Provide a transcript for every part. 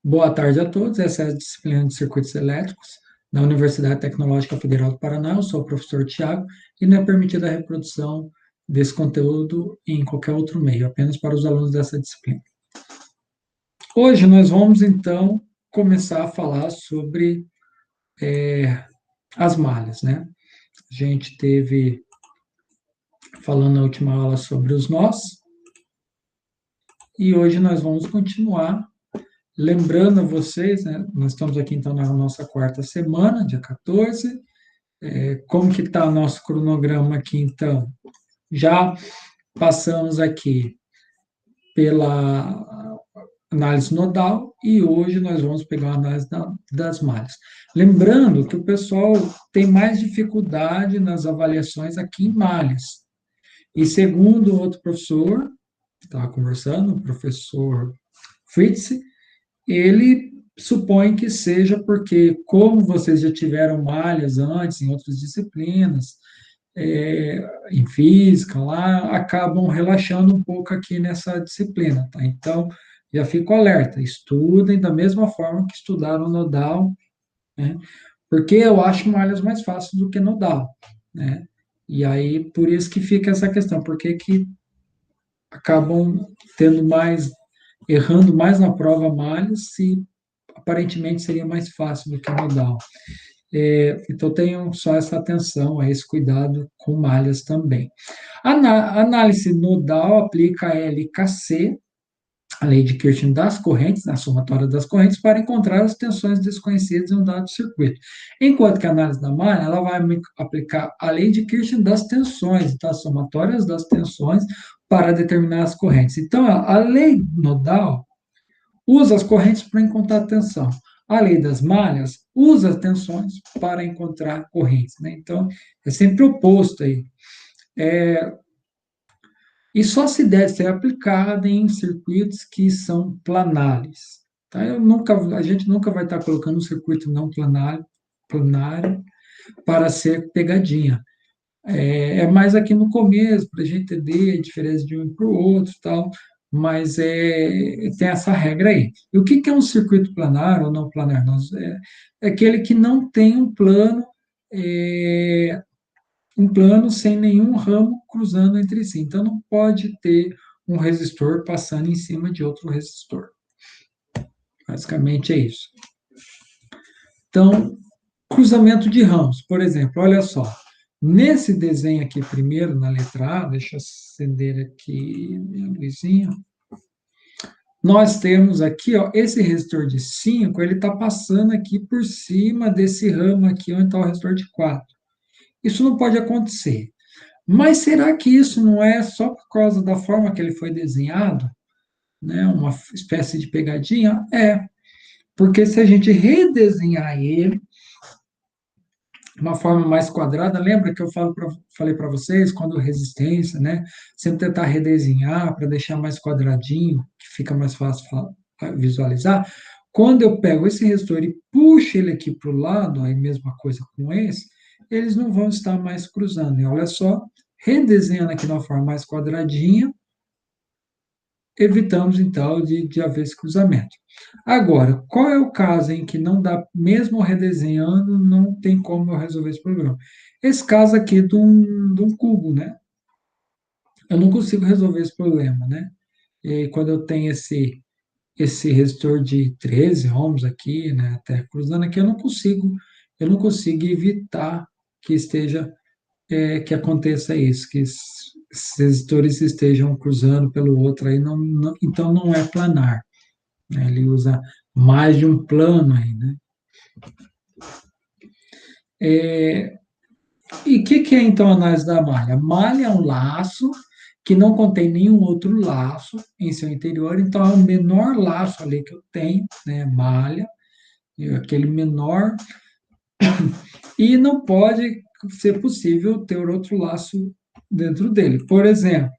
Boa tarde a todos. Essa é a disciplina de circuitos elétricos da Universidade Tecnológica Federal do Paraná. Eu sou o professor Tiago e não é permitida a reprodução desse conteúdo em qualquer outro meio, apenas para os alunos dessa disciplina. Hoje nós vamos, então, começar a falar sobre as malhas, né? A gente teve, falando na última aula, sobre os nós, e hoje nós vamos continuar. Lembrando a vocês, né, nós estamos aqui então na nossa quarta semana, dia 14. Como que está o nosso cronograma aqui então? Já passamos aqui pela análise nodal e hoje nós vamos pegar a análise das malhas. Lembrando que o pessoal tem mais dificuldade nas avaliações aqui em malhas. E segundo outro professor, que estava conversando, o professor Fritz, ele supõe que seja porque, como vocês já tiveram malhas antes em outras disciplinas, em física lá, acabam relaxando um pouco aqui nessa disciplina, tá? Então, já fico alerta, estudem da mesma forma que estudaram nodal, né? Porque eu acho malhas mais fáceis do que nodal, né? E aí, por isso que fica essa questão, por que que acabam tendo mais, errando mais na prova malhas, se aparentemente seria mais fácil do que nodal. Então, tenham só essa atenção, esse cuidado com malhas também. A análise nodal aplica a LKC, a lei de Kirchhoff das correntes, na somatória das correntes, para encontrar as tensões desconhecidas em um dado circuito. Enquanto que a análise da malha, ela vai aplicar a lei de Kirchhoff das tensões, das somatórias das tensões, para determinar as correntes. Então, a lei nodal usa as correntes para encontrar a tensão. A lei das malhas usa as tensões para encontrar correntes, né? Então, é sempre oposto aí. E só se deve ser aplicada em circuitos que são planares. Tá? A gente nunca vai estar colocando um circuito não planário para ser pegadinha. É mais aqui no começo, para a gente entender a diferença de um para o outro e tal, mas tem essa regra aí. E o que é um circuito planar ou não planar? É aquele que não tem um plano sem nenhum ramo cruzando entre si. Então, não pode ter um resistor passando em cima de outro resistor. Basicamente é isso. Então, cruzamento de ramos, por exemplo, olha só. Nesse desenho aqui, primeiro, na letra A, deixa eu acender aqui minha luzinha. Nós temos aqui, ó, esse resistor de 5, ele está passando aqui por cima desse ramo aqui, onde está o resistor de 4. Isso não pode acontecer. Mas será que isso não é só por causa da forma que ele foi desenhado? Né? Uma espécie de pegadinha? Porque se a gente redesenhar ele de uma forma mais quadrada, lembra que eu falei para vocês, quando resistência, né? Sempre tentar redesenhar para deixar mais quadradinho, que fica mais fácil visualizar. Quando eu pego esse resistor e puxo ele aqui para o lado, aí mesma coisa com esse, eles não vão estar mais cruzando. E olha só, redesenhando aqui de uma forma mais quadradinha, evitamos, então, de haver esse cruzamento. Agora, qual é o caso em que não dá, mesmo redesenhando, não tem como eu resolver esse problema? Esse caso aqui de um cubo, né? Eu não consigo resolver esse problema, né? E quando eu tenho esse resistor de 13 ohms aqui, né, até cruzando aqui, eu não consigo evitar que que aconteça isso, que esses resistores estejam cruzando pelo outro aí, então não é planar, né? Ele usa mais de um plano aí, né? E o que é então a análise da malha? Malha é um laço que não contém nenhum outro laço em seu interior, então é o menor laço ali que eu tenho, né? Malha, aquele menor, e não pode ser possível ter outro laço dentro dele. Por exemplo,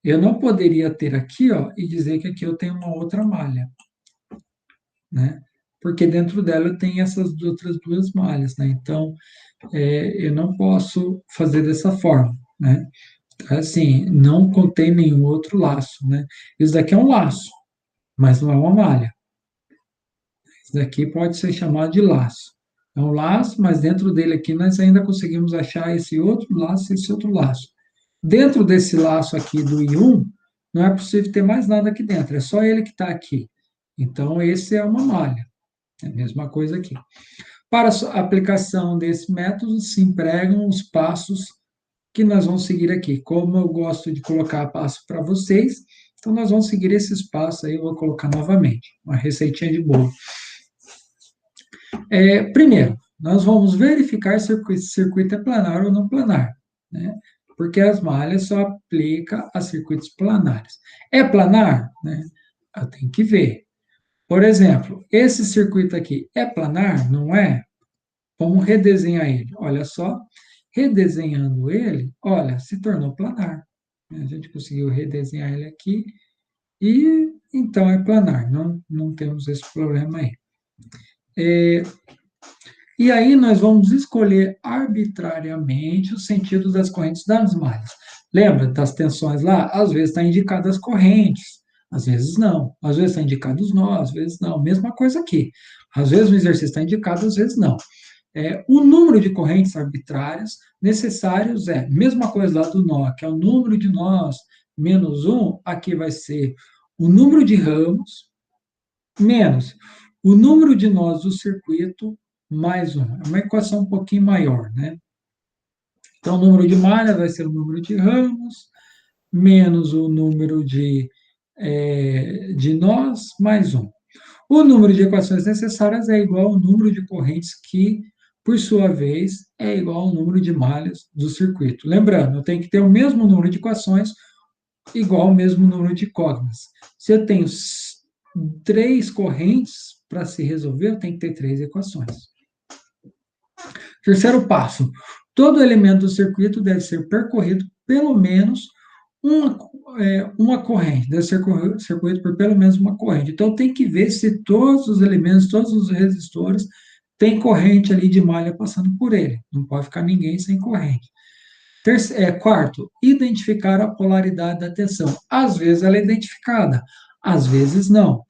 eu não poderia ter aqui, ó, e dizer que aqui eu tenho uma outra malha, né? Porque dentro dela eu tenho essas outras duas malhas, né? Então, eu não posso fazer dessa forma, né? Assim, não contém nenhum outro laço, né? Isso daqui é um laço, mas não é uma malha. Isso daqui pode ser chamado de laço. É um laço, mas dentro dele aqui nós ainda conseguimos achar esse outro laço e esse outro laço. Dentro desse laço aqui do I1, não é possível ter mais nada aqui dentro, é só ele que está aqui. Então, esse é uma malha. É a mesma coisa aqui. Para a aplicação desse método, se empregam os passos que nós vamos seguir aqui. Como eu gosto de colocar passo para vocês, então nós vamos seguir esses passos aí, eu vou colocar novamente, uma receitinha de bolo. Primeiro, nós vamos verificar se o circuito é planar ou não planar, né? Porque as malhas só aplicam a circuitos planares. É planar? Né? Eu tenho que ver. Por exemplo, esse circuito aqui é planar? Não é? Vamos redesenhar ele. Olha só, redesenhando ele, olha, se tornou planar. A gente conseguiu redesenhar ele aqui e então é planar. Não temos esse problema aí. E aí nós vamos escolher arbitrariamente o sentido das correntes das malhas. Lembra das tensões lá? Às vezes está indicado as correntes, às vezes não. Às vezes está indicado os nós, às vezes não. Mesma coisa aqui. Às vezes o exercício está indicado, às vezes não. O número de correntes arbitrárias necessários mesma coisa lá do nó, que é o número de nós menos um, aqui vai ser o número de ramos menos o número de nós do circuito mais um. É uma equação um pouquinho maior, né? Então, o número de malhas vai ser o número de ramos menos o número de nós mais um. O número de equações necessárias é igual ao número de correntes que, por sua vez, é igual ao número de malhas do circuito. Lembrando, eu tenho que ter o mesmo número de equações igual ao mesmo número de incógnitas. Se eu tenho 3 correntes para se resolver, eu tenho que ter 3 equações. Terceiro passo: todo elemento do circuito deve ser percorrido pelo menos uma corrente, deve ser percorrido por pelo menos uma corrente. Então, tem que ver se todos os elementos, todos os resistores, têm corrente ali de malha passando por ele. Não pode ficar ninguém sem corrente. Quarto, identificar a polaridade da tensão. Às vezes ela é identificada, às vezes não.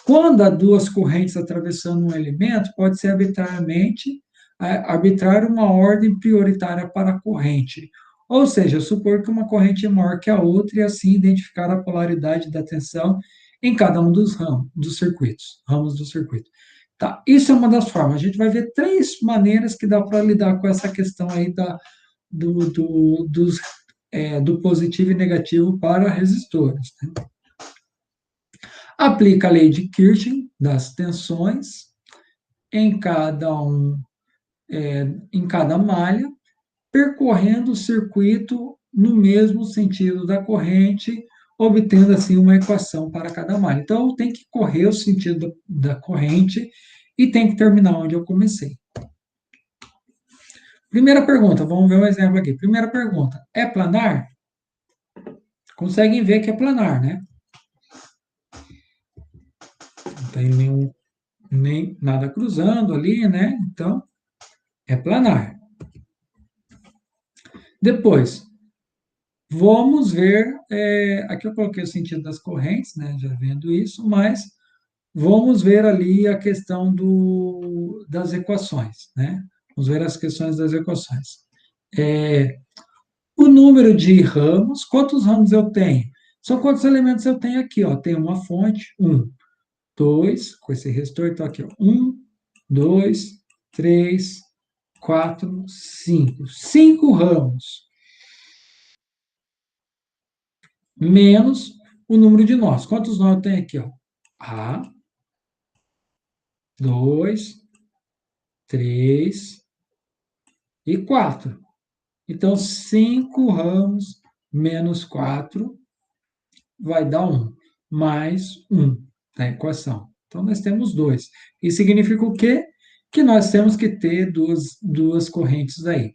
Quando há duas correntes atravessando um elemento, pode ser arbitrariamente arbitrar uma ordem prioritária para a corrente. Ou seja, supor que uma corrente é maior que a outra e assim identificar a polaridade da tensão em cada um dos ramos do circuito. Tá, isso é uma das formas. A gente vai ver 3 maneiras que dá para lidar com essa questão aí do positivo e negativo para resistores. Né? Aplica a lei de Kirchhoff das tensões em em cada malha, percorrendo o circuito no mesmo sentido da corrente, obtendo assim uma equação para cada malha. Então, tem que correr o sentido da corrente e tem que terminar onde eu comecei. Primeira pergunta, vamos ver um exemplo aqui. Primeira pergunta, é planar? Conseguem ver que é planar, né? Não tem nem nada cruzando ali, né? Então, é planar. Depois, vamos ver, aqui eu coloquei o sentido das correntes, né? Já vendo isso, mas vamos ver ali a questão das equações, né? Vamos ver as questões das equações. O número de ramos, quantos ramos eu tenho? São quantos elementos eu tenho aqui, ó? Tem uma fonte, 1, 2, com esse resistor, então aqui, ó, 1, 2, 3, 4, 5. 5 ramos. Menos o número de nós. Quantos nós eu tenho aqui? Ó? A, 2, 3 e 4. Então, 5 ramos menos 4 vai dar 1. Mais 1 na equação. Então, nós temos 2. Isso significa o quê? Que nós temos que ter duas correntes aí.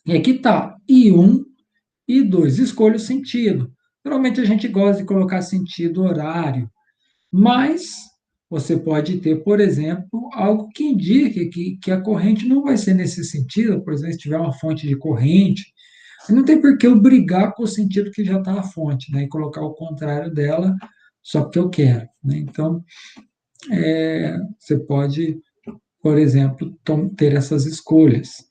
E aqui está I1 e 2. Escolha o sentido. Geralmente a gente gosta de colocar sentido horário, mas você pode ter, por exemplo, algo que indique que a corrente não vai ser nesse sentido, por exemplo, se tiver uma fonte de corrente, não tem por que eu brigar com o sentido que já está a fonte, né, e colocar o contrário dela só porque eu quero, né? Então, você pode, por exemplo, ter essas escolhas.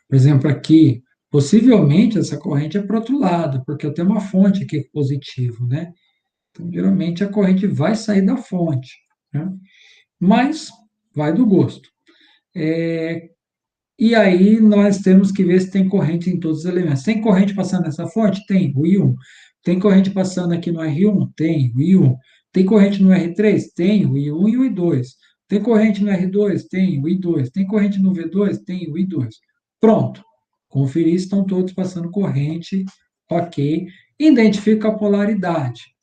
Por exemplo, aqui, possivelmente essa corrente é para o outro lado, porque eu tenho uma fonte aqui positivo, né? Então, geralmente a corrente vai sair da fonte, né? Mas vai do gosto. E aí nós temos que ver se tem corrente em todos os elementos. Tem corrente passando nessa fonte? Tem, o I1. Tem corrente passando aqui no R1? Tem, o I1. Tem corrente no R3? Tem, o I1 e o I2. Tem corrente no R2? Tem, o I2. Tem corrente no V2? Tem, o I2. Pronto. Conferir se estão todos passando corrente, ok. Identifica a polaridade.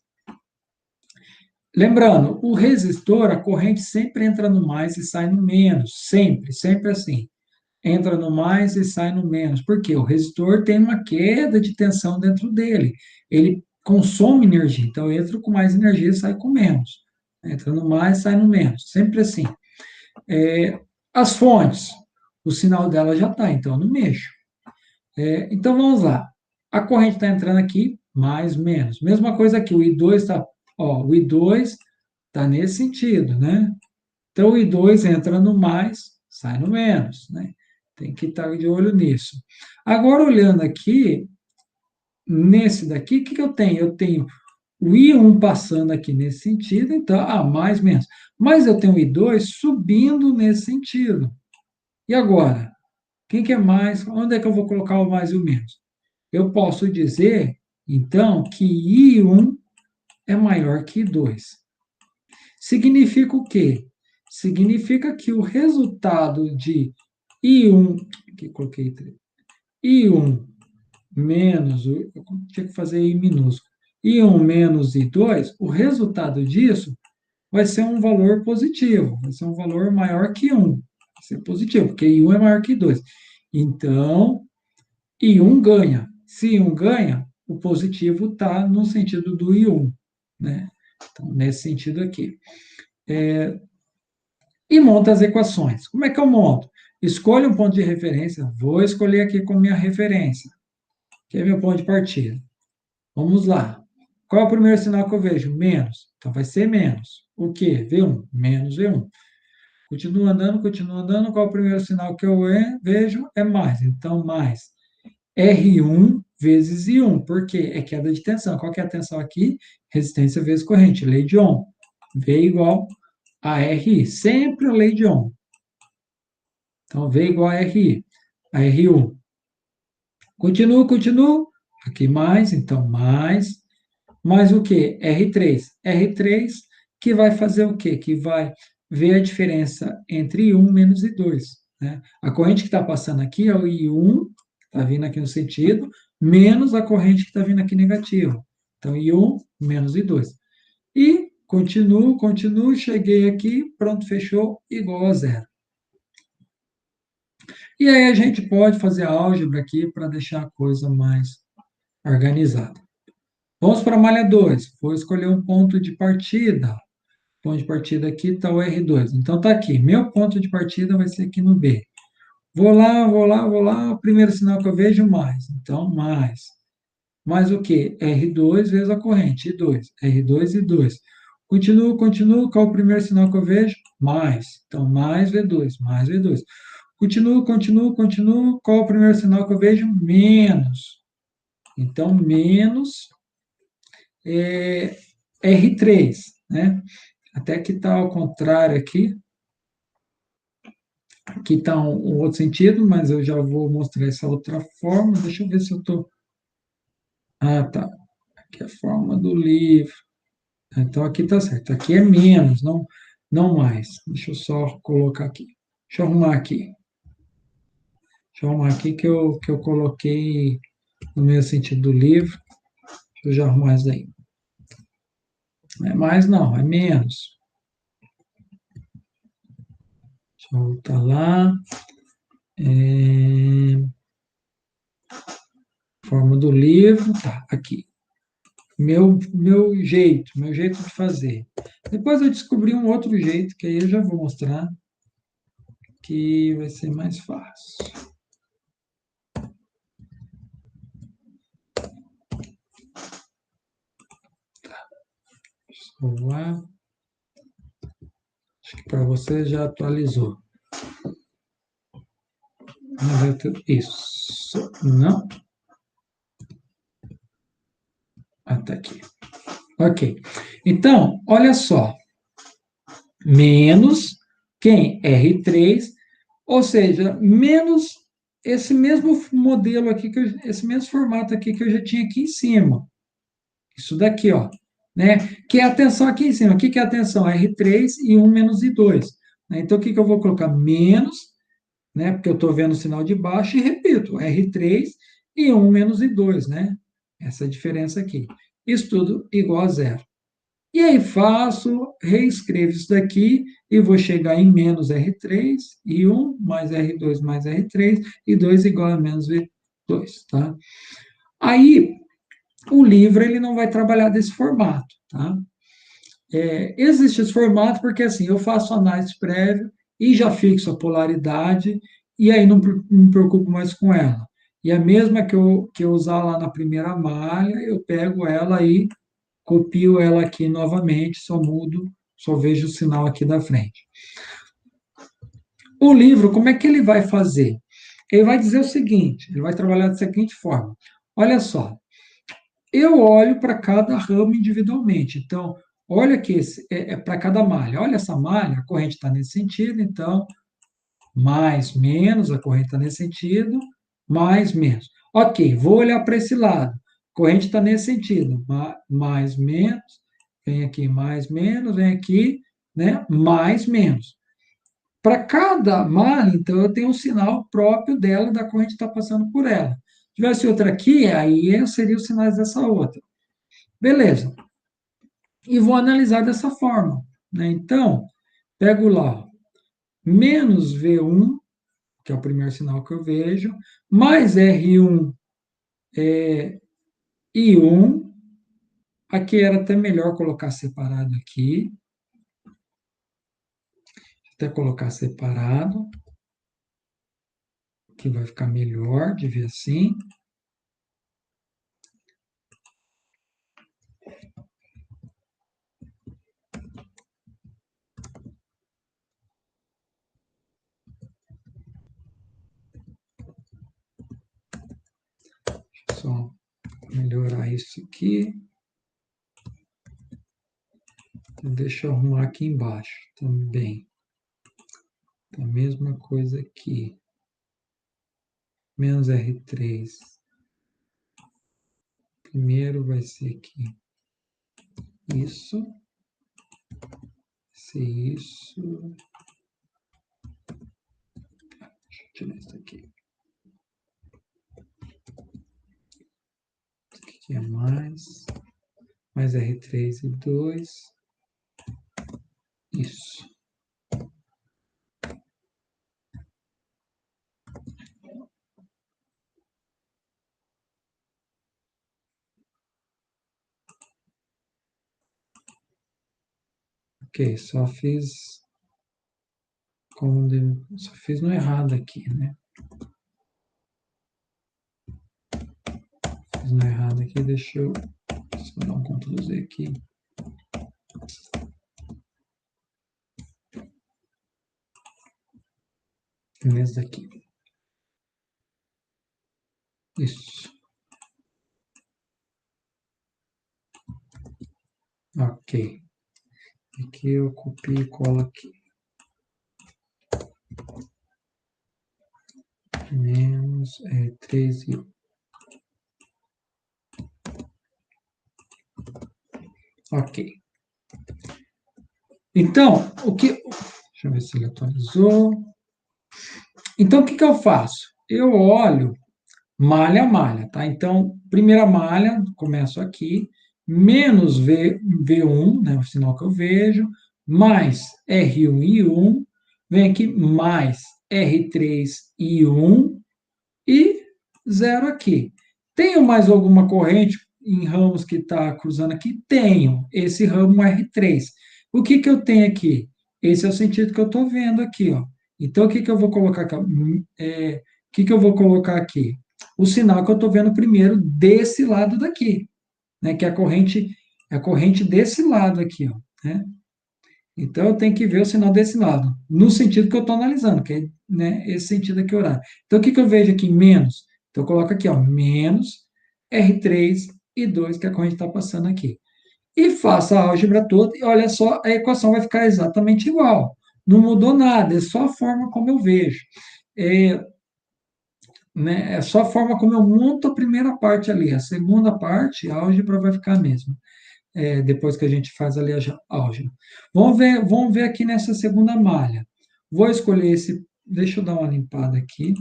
Lembrando, o resistor, a corrente sempre entra no mais e sai no menos. Sempre, sempre assim. Entra no mais e sai no menos. Por quê? O resistor tem uma queda de tensão dentro dele. Ele consome energia. Então, entra com mais energia e sai com menos. Entra no mais, sai no menos. Sempre assim. As fontes, o sinal dela já está, então eu não mexo. Então, vamos lá. A corrente está entrando aqui, mais, menos. Mesma coisa aqui, o I2 está... o I2 está nesse sentido, né? Então, o I2 entra no mais, sai no menos, né? Tem que estar de olho nisso. Agora, olhando aqui, nesse daqui, o que eu tenho? Eu tenho o I1 passando aqui nesse sentido, então, mais, menos. Mas eu tenho o I2 subindo nesse sentido. E agora? Quem que é mais? Onde é que eu vou colocar o mais e o menos? Eu posso dizer, então, que I1 é maior que I2. Significa o quê? Significa que o resultado de I1, aqui coloquei I1 menos, eu tinha que fazer I minúsculo, I1 menos I2, o resultado disso vai ser um valor positivo, vai ser um valor maior que 1. Vai ser positivo, porque I1 é maior que I2. Então, I1 ganha. Se I1 ganha, o positivo está no sentido do I1, né? Então, nesse sentido aqui. E monta as equações. Como é que eu monto? Escolha um ponto de referência. Vou escolher aqui como minha referência, que é meu ponto de partida. Vamos lá. Qual é o primeiro sinal que eu vejo? Menos. Então, vai ser menos. O quê? V1. Menos V1. Continua andando, continua andando. Qual é o primeiro sinal que eu vejo? É mais. Então, mais. R1 vezes I1. Por quê? É queda de tensão. Qual que é a tensão aqui? Resistência vezes corrente. Lei de Ohm. V igual a RI. Sempre a lei de Ohm. Então, V igual a RI. A R1. Continuo, continuo. Aqui mais, então mais. Mais o quê? R3. R3 que vai fazer o quê? Que vai ver a diferença entre I1 menos I2. Né? A corrente que está passando aqui é o I1, está vindo aqui no sentido, menos a corrente que está vindo aqui negativa. Então, I1 menos I2. E continuo, continuo, cheguei aqui, pronto, fechou, igual a zero. E aí a gente pode fazer a álgebra aqui para deixar a coisa mais organizada. Vamos para a malha 2. Vou escolher um ponto de partida. O ponto de partida aqui está o R2. Então está aqui. Meu ponto de partida vai ser aqui no B. Vou lá, vou lá, vou lá. O primeiro sinal que eu vejo, mais. Então, mais. Mais o quê? R2 vezes a corrente. I2. R2 e 2. Continuo, continuo. Qual é o primeiro sinal que eu vejo? Mais. Então, mais V2. Mais V2. Continuo, continuo, continuo. Qual é o primeiro sinal que eu vejo? Menos. Então, menos R3, né? Até que está ao contrário aqui. Aqui está um outro sentido, mas eu já vou mostrar essa outra forma. Deixa eu ver se eu estou... tá. Aqui é a forma do livro. Então, aqui está certo. Aqui é menos, não mais. Deixa eu só colocar aqui. Deixa eu arrumar aqui. Deixa eu arrumar aqui que eu coloquei no mesmo sentido do livro. Deixa eu já arrumar isso aí. Não é mais, não. É menos. Deixa eu voltar lá. Forma do livro, tá, aqui. Meu jeito de fazer. Depois eu descobri um outro jeito, que aí eu já vou mostrar, que vai ser mais fácil. Lá. Acho que para você já atualizou. Isso. Não? Até aqui. Ok. Então, olha só. Menos quem? R3, ou seja, menos esse mesmo modelo aqui, esse mesmo formato aqui que eu já tinha aqui em cima. Isso daqui, ó. Né? Que é a tensão aqui em cima. O que é a tensão? R3 e 1 menos I2. Né? Então, o que eu vou colocar? Menos, né? Porque eu estou vendo o sinal de baixo e repito, R3 e 1 menos I2, né? Essa diferença aqui. Isso tudo igual a zero. E aí faço, reescrevo isso daqui e vou chegar em menos R3 e 1 mais R2 mais R3 e 2 igual a menos V2, tá? Aí o livro ele não vai trabalhar desse formato, tá? Existe esse formato porque assim, eu faço análise prévia e já fixo a polaridade e aí não me preocupo mais com ela. E a mesma que eu usar lá na primeira malha, eu pego ela e copio ela aqui novamente, só mudo, só vejo o sinal aqui da frente. O livro, como é que ele vai fazer? Ele vai dizer o seguinte, ele vai trabalhar da seguinte forma. Olha só, eu olho para cada ramo individualmente. Então, olha que para cada malha. Olha essa malha, a corrente está nesse sentido, então, mais, menos, a corrente está nesse sentido, mais, menos. Ok, vou olhar para esse lado. A corrente está nesse sentido, mais, menos, vem aqui mais, menos, vem aqui, né, mais, menos. Para cada malha, então, eu tenho um sinal próprio dela, da corrente que está passando por ela. Se tivesse outra aqui, aí seriam os sinais dessa outra. Beleza. E vou analisar dessa forma. Né? Então, pego lá, menos V1, que é o primeiro sinal que eu vejo, mais R1 e 1. Aqui era até melhor colocar separado aqui. Até colocar separado, que vai ficar melhor de ver assim. Só melhorar isso aqui. Deixa eu arrumar aqui embaixo também. A mesma coisa aqui. Menos R3. Primeiro vai ser aqui. Isso. Ser isso. Deixa eu tirar isso aqui. Isso aqui é mais. Mais R3 e 2. Isso. Ok, só fiz só fiz no errado aqui, né? Fiz no errado aqui, deixa eu só dar um Ctrl Z aqui. Nesse daqui. Isso. Ok. Aqui eu copio e colo aqui. Menos R3 e 1. Ok. Então, deixa eu ver se ele atualizou. Então, o que eu faço? Eu olho malha a malha, tá? Então, primeira malha, começo aqui, menos V1, né, o sinal que eu vejo, mais R1 e 1, vem aqui mais R3 e 1 e zero aqui. Tenho mais alguma corrente em ramos que está cruzando aqui? Tenho. Esse ramo R3. O que eu tenho aqui? Esse é o sentido que eu estou vendo aqui, ó. Então, o que eu vou colocar aqui? O que eu vou colocar aqui? O sinal que eu estou vendo primeiro desse lado daqui, né? Que é a corrente É a corrente desse lado aqui, ó, né? Então, eu tenho que ver o sinal desse lado, no sentido que eu estou analisando, que é, né, esse sentido aqui horário. Então, o que, que eu vejo aqui? Menos. Então, eu coloco aqui, ó, menos R3 e 2 que a corrente está passando aqui. E faço a álgebra toda, e olha só, a equação vai ficar exatamente igual. Não mudou nada, é só a forma como eu vejo. É, né, é só a forma como eu monto a primeira parte ali. A segunda parte, a álgebra vai ficar a mesma depois que a gente faz ali a álgebra. Vamos ver aqui nessa segunda malha. Vou escolher esse. Deixa eu dar uma limpada aqui.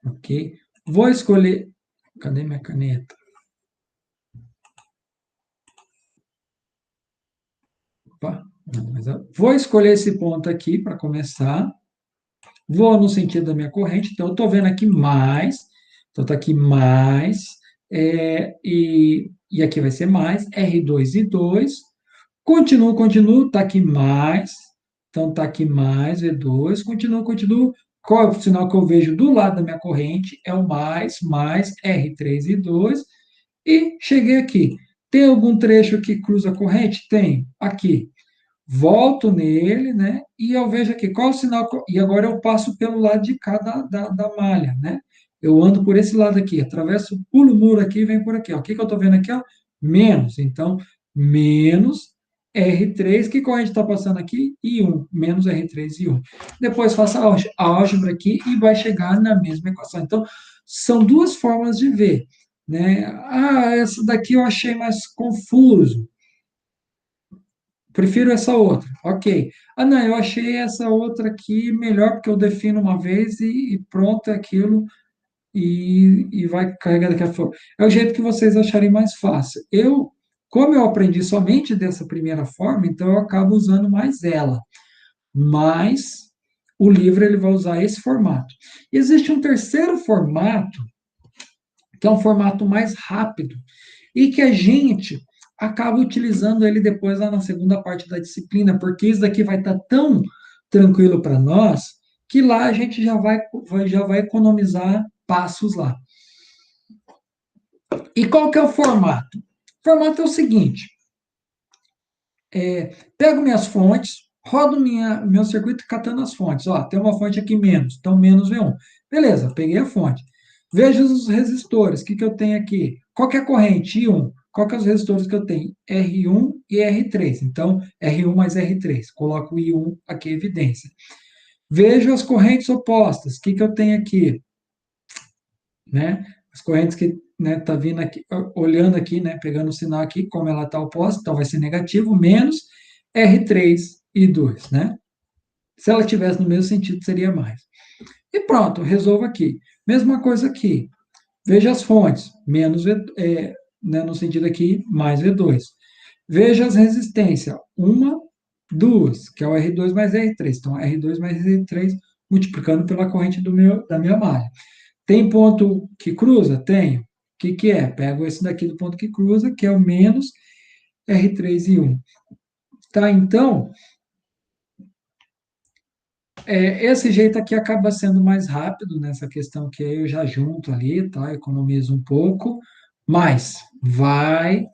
Ok. Vou escolher. Cadê minha caneta? Opa, não, vou escolher esse ponto aqui para começar. Vou no sentido da minha corrente. Então, eu estou vendo aqui mais. Então, está aqui mais. E aqui vai ser mais. R2 e 2. Continuo, está aqui mais. Então, está aqui mais V2. Continuo. Qual é o sinal que eu vejo do lado da minha corrente? É o mais R3 e 2. E cheguei aqui. Tem algum trecho que cruza a corrente? Tem. Aqui. Volto nele, né? E eu vejo aqui qual é o sinal. E agora eu passo pelo lado de cá da malha, né? Eu ando por esse lado aqui, atravesso, pulo o muro aqui e venho por aqui. Ó. O que, que eu estou vendo aqui? Ó? Menos. Então, menos R3. Que corrente está passando aqui? I1. Menos R3 e 1. Depois faço a álgebra aqui e vai chegar na mesma equação. Então, são duas formas de ver. Né? Ah, essa daqui eu achei mais confuso. Prefiro essa outra. Ok. Ah, não, eu achei essa outra aqui melhor, porque eu defino uma vez e pronto, é aquilo, e vai carregar daqui a pouco. É o jeito que vocês acharem mais fácil. Como eu aprendi somente dessa primeira forma, então eu acabo usando mais ela. Mas o livro ele vai usar esse formato. Existe um terceiro formato, que é um formato mais rápido, e que a gente acaba utilizando ele depois lá na segunda parte da disciplina, porque isso daqui vai estar tão tranquilo para nós que lá a gente já vai economizar passos lá. E qual que é o formato? O formato é o seguinte: pego minhas fontes, rodo meu circuito catando as fontes. Ó, tem uma fonte aqui menos, então menos V1. Beleza, peguei a fonte. Vejo os resistores. O que, que eu tenho aqui? Qual que é a corrente? I1. Qual que é os resistores que eu tenho? R1 e R3. Então, R1 mais R3. Coloco o I1 aqui em evidência. Vejo as correntes opostas. O que, que eu tenho aqui? Né? As correntes que tá vindo aqui, olhando aqui, né, pegando o sinal aqui, como ela está oposta, então vai ser negativo, menos R3 e 2, né? Se ela tivesse no mesmo sentido, seria mais. E pronto, resolvo aqui. Mesma coisa aqui. Veja as fontes, menos né, no sentido aqui, mais V2. Veja as resistências, uma, duas, que é o R2 mais R3. Então, R2 mais R3 multiplicando pela corrente da minha malha. Tem ponto que cruza? Tenho. O que, que é? Pego esse daqui do ponto que cruza, que é o menos R3 e 1. Tá? Então, esse jeito aqui acaba sendo mais rápido nessa questão que eu já junto ali, tá? Economizo um pouco, mas vai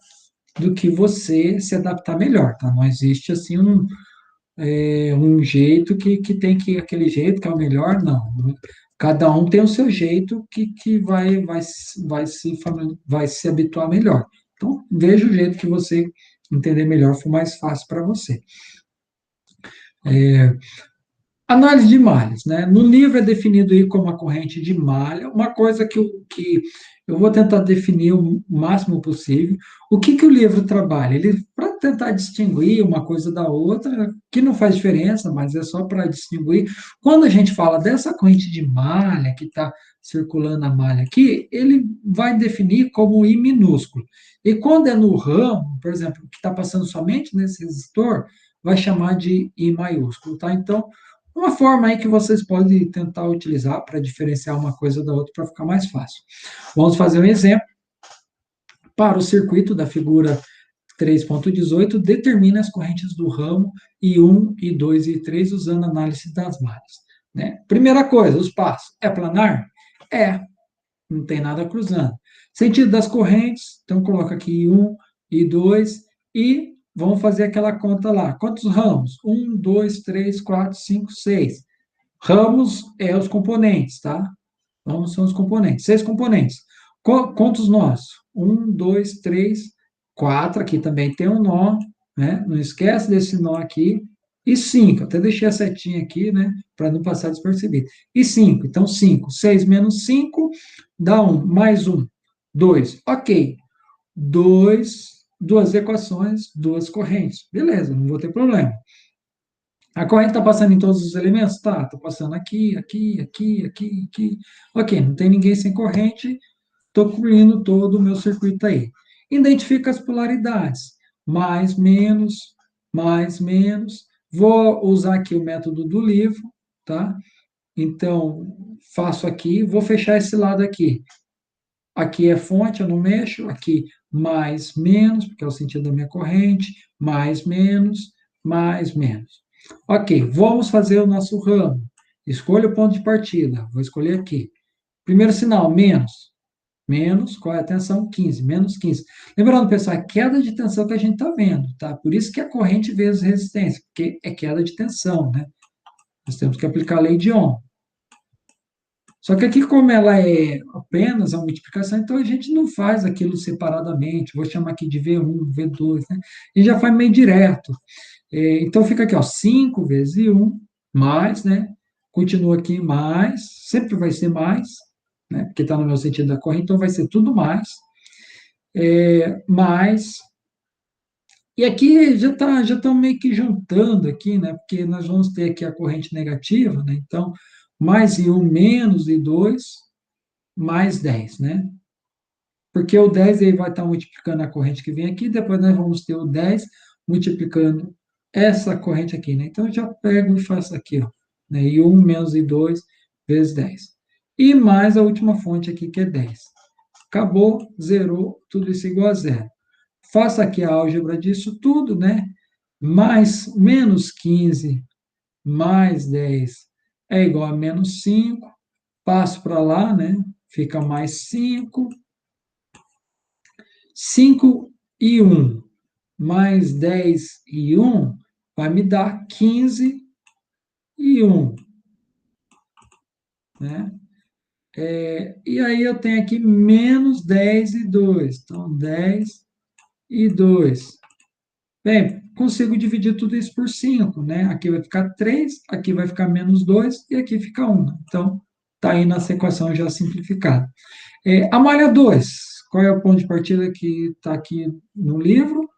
do que você se adaptar melhor, tá? Não existe assim um jeito que tem que aquele jeito que é o melhor, não. Cada um tem o seu jeito que vai se habituar melhor. Então, veja o jeito que você entender melhor, for mais fácil para você. Análise de malhas, né? No livro é definido aí como a corrente de malha, uma coisa que eu vou tentar definir o máximo possível. O que o livro trabalha? Ele, para tentar distinguir uma coisa da outra, que não faz diferença, mas é só para distinguir. Quando a gente fala dessa corrente de malha, que está circulando a malha aqui, ele vai definir como I minúsculo. E quando é no ramo, por exemplo, que está passando somente nesse resistor, vai chamar de I maiúsculo, tá? Então, uma forma aí que vocês podem tentar utilizar para diferenciar uma coisa da outra para ficar mais fácil. Vamos fazer um exemplo. Para o circuito da figura 3.18, determina as correntes do ramo I1, I2 e I3 usando a análise das malhas. Né? Primeira coisa, os passos. É planar? É. não tem nada cruzando. Sentido das correntes, então coloca aqui I1, I2, e vamos fazer aquela conta lá. Quantos ramos? 1, 2, 3, 4, 5, 6. Ramos é os componentes, tá? Ramos são os componentes. 6 componentes. Quantos nós? 1, 2, 3, 4. Aqui também tem um nó, né? Não esquece desse nó aqui. E 5. Até deixei a setinha aqui, né? Para não passar despercebido. E 5. Então, 5. 6 menos 5 dá 1. Mais 1. 2. Ok. Duas equações, duas correntes. Beleza, não vou ter problema. A corrente está passando em todos os elementos? Tá, está passando aqui, aqui, aqui, aqui, aqui. Ok, não tem ninguém sem corrente, estou concluindo todo o meu circuito aí. Identifica as polaridades. Mais, menos, mais, menos. Vou usar aqui o método do livro, tá? Então, faço aqui, vou fechar esse lado aqui. Aqui é fonte, eu não mexo. Aqui, mais, menos, porque é o sentido da minha corrente. Mais, menos, mais, menos. Ok, vamos fazer o nosso ramo. Escolha o ponto de partida. Vou escolher aqui. Primeiro sinal, menos. Menos, qual é a tensão? 15, menos 15. Lembrando, pessoal, é queda de tensão que a gente está vendo, tá? Por isso que a corrente vezes resistência, porque é queda de tensão, né? Nós temos que aplicar a lei de Ohm. Só que aqui, como ela é apenas a multiplicação, então a gente não faz aquilo separadamente. Vou chamar aqui de V1, V2, né? E já faz meio direto. Então fica aqui, ó, 5 vezes I1, mais, né? Continua aqui mais, sempre vai ser mais, né? Porque está no meu sentido da corrente, então vai ser tudo mais. Mais. E aqui já estão meio que juntando aqui, né? Porque nós vamos ter aqui a corrente negativa, né? Então, mais I1 menos I2 mais 10, né? Porque o 10 aí vai estar multiplicando a corrente que vem aqui, depois nós vamos ter o 10 multiplicando essa corrente aqui, né? Então, eu já pego e faço aqui, ó, né? I1 menos I2 vezes 10. E mais a última fonte aqui, que é 10. Acabou, zerou, tudo isso igual a zero. Faça aqui a álgebra disso tudo, né? Mais menos 15 mais 10 é igual a menos 5. Passo para lá, né? Fica mais 5. 5 e 1 mais 10 e 1 vai me dar 15 e 1, né? E aí eu tenho aqui menos 10 e 2. Então, 10 e 2. Bem, consigo dividir tudo isso por 5, né? Aqui vai ficar 3, aqui vai ficar menos 2 e aqui fica 1. Então, está aí nessa equação já simplificada. A malha 2, qual é o ponto de partida que está aqui no livro?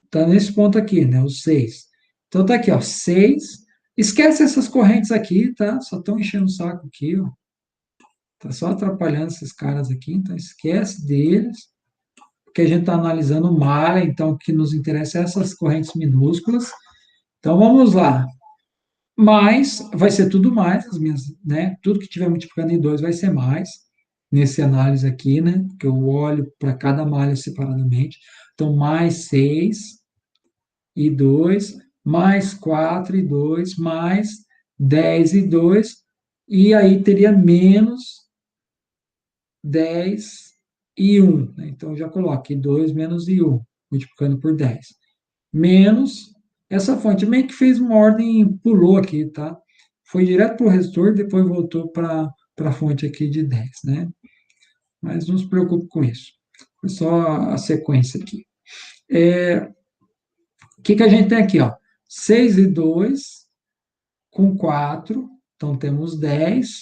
Está nesse ponto aqui, né? O 6. Então, está aqui, ó, 6. Esquece essas correntes aqui, tá? Só estão enchendo o saco aqui, ó. Tá só atrapalhando esses caras aqui, então esquece deles, porque a gente está analisando malha, então o que nos interessa é essas correntes minúsculas. Então, vamos lá. Mais, vai ser tudo mais, as minhas, né? Tudo que tiver multiplicando em 2 vai ser mais, nesse análise aqui, né? Que eu olho para cada malha separadamente. Então, mais 6 e 2, mais 4 e 2, mais 10 e 2, e aí teria menos 10 e 1. Né? Então, já coloco 2 menos i 1, multiplicando por 10. Menos essa fonte. Meio que fez uma ordem, pulou aqui, tá? Foi direto para o resistor, depois voltou para a fonte aqui de 10, né? Mas não se preocupe com isso. Foi só a sequência aqui. O que a gente tem aqui, ó? 6 e 2 com 4, então temos 10,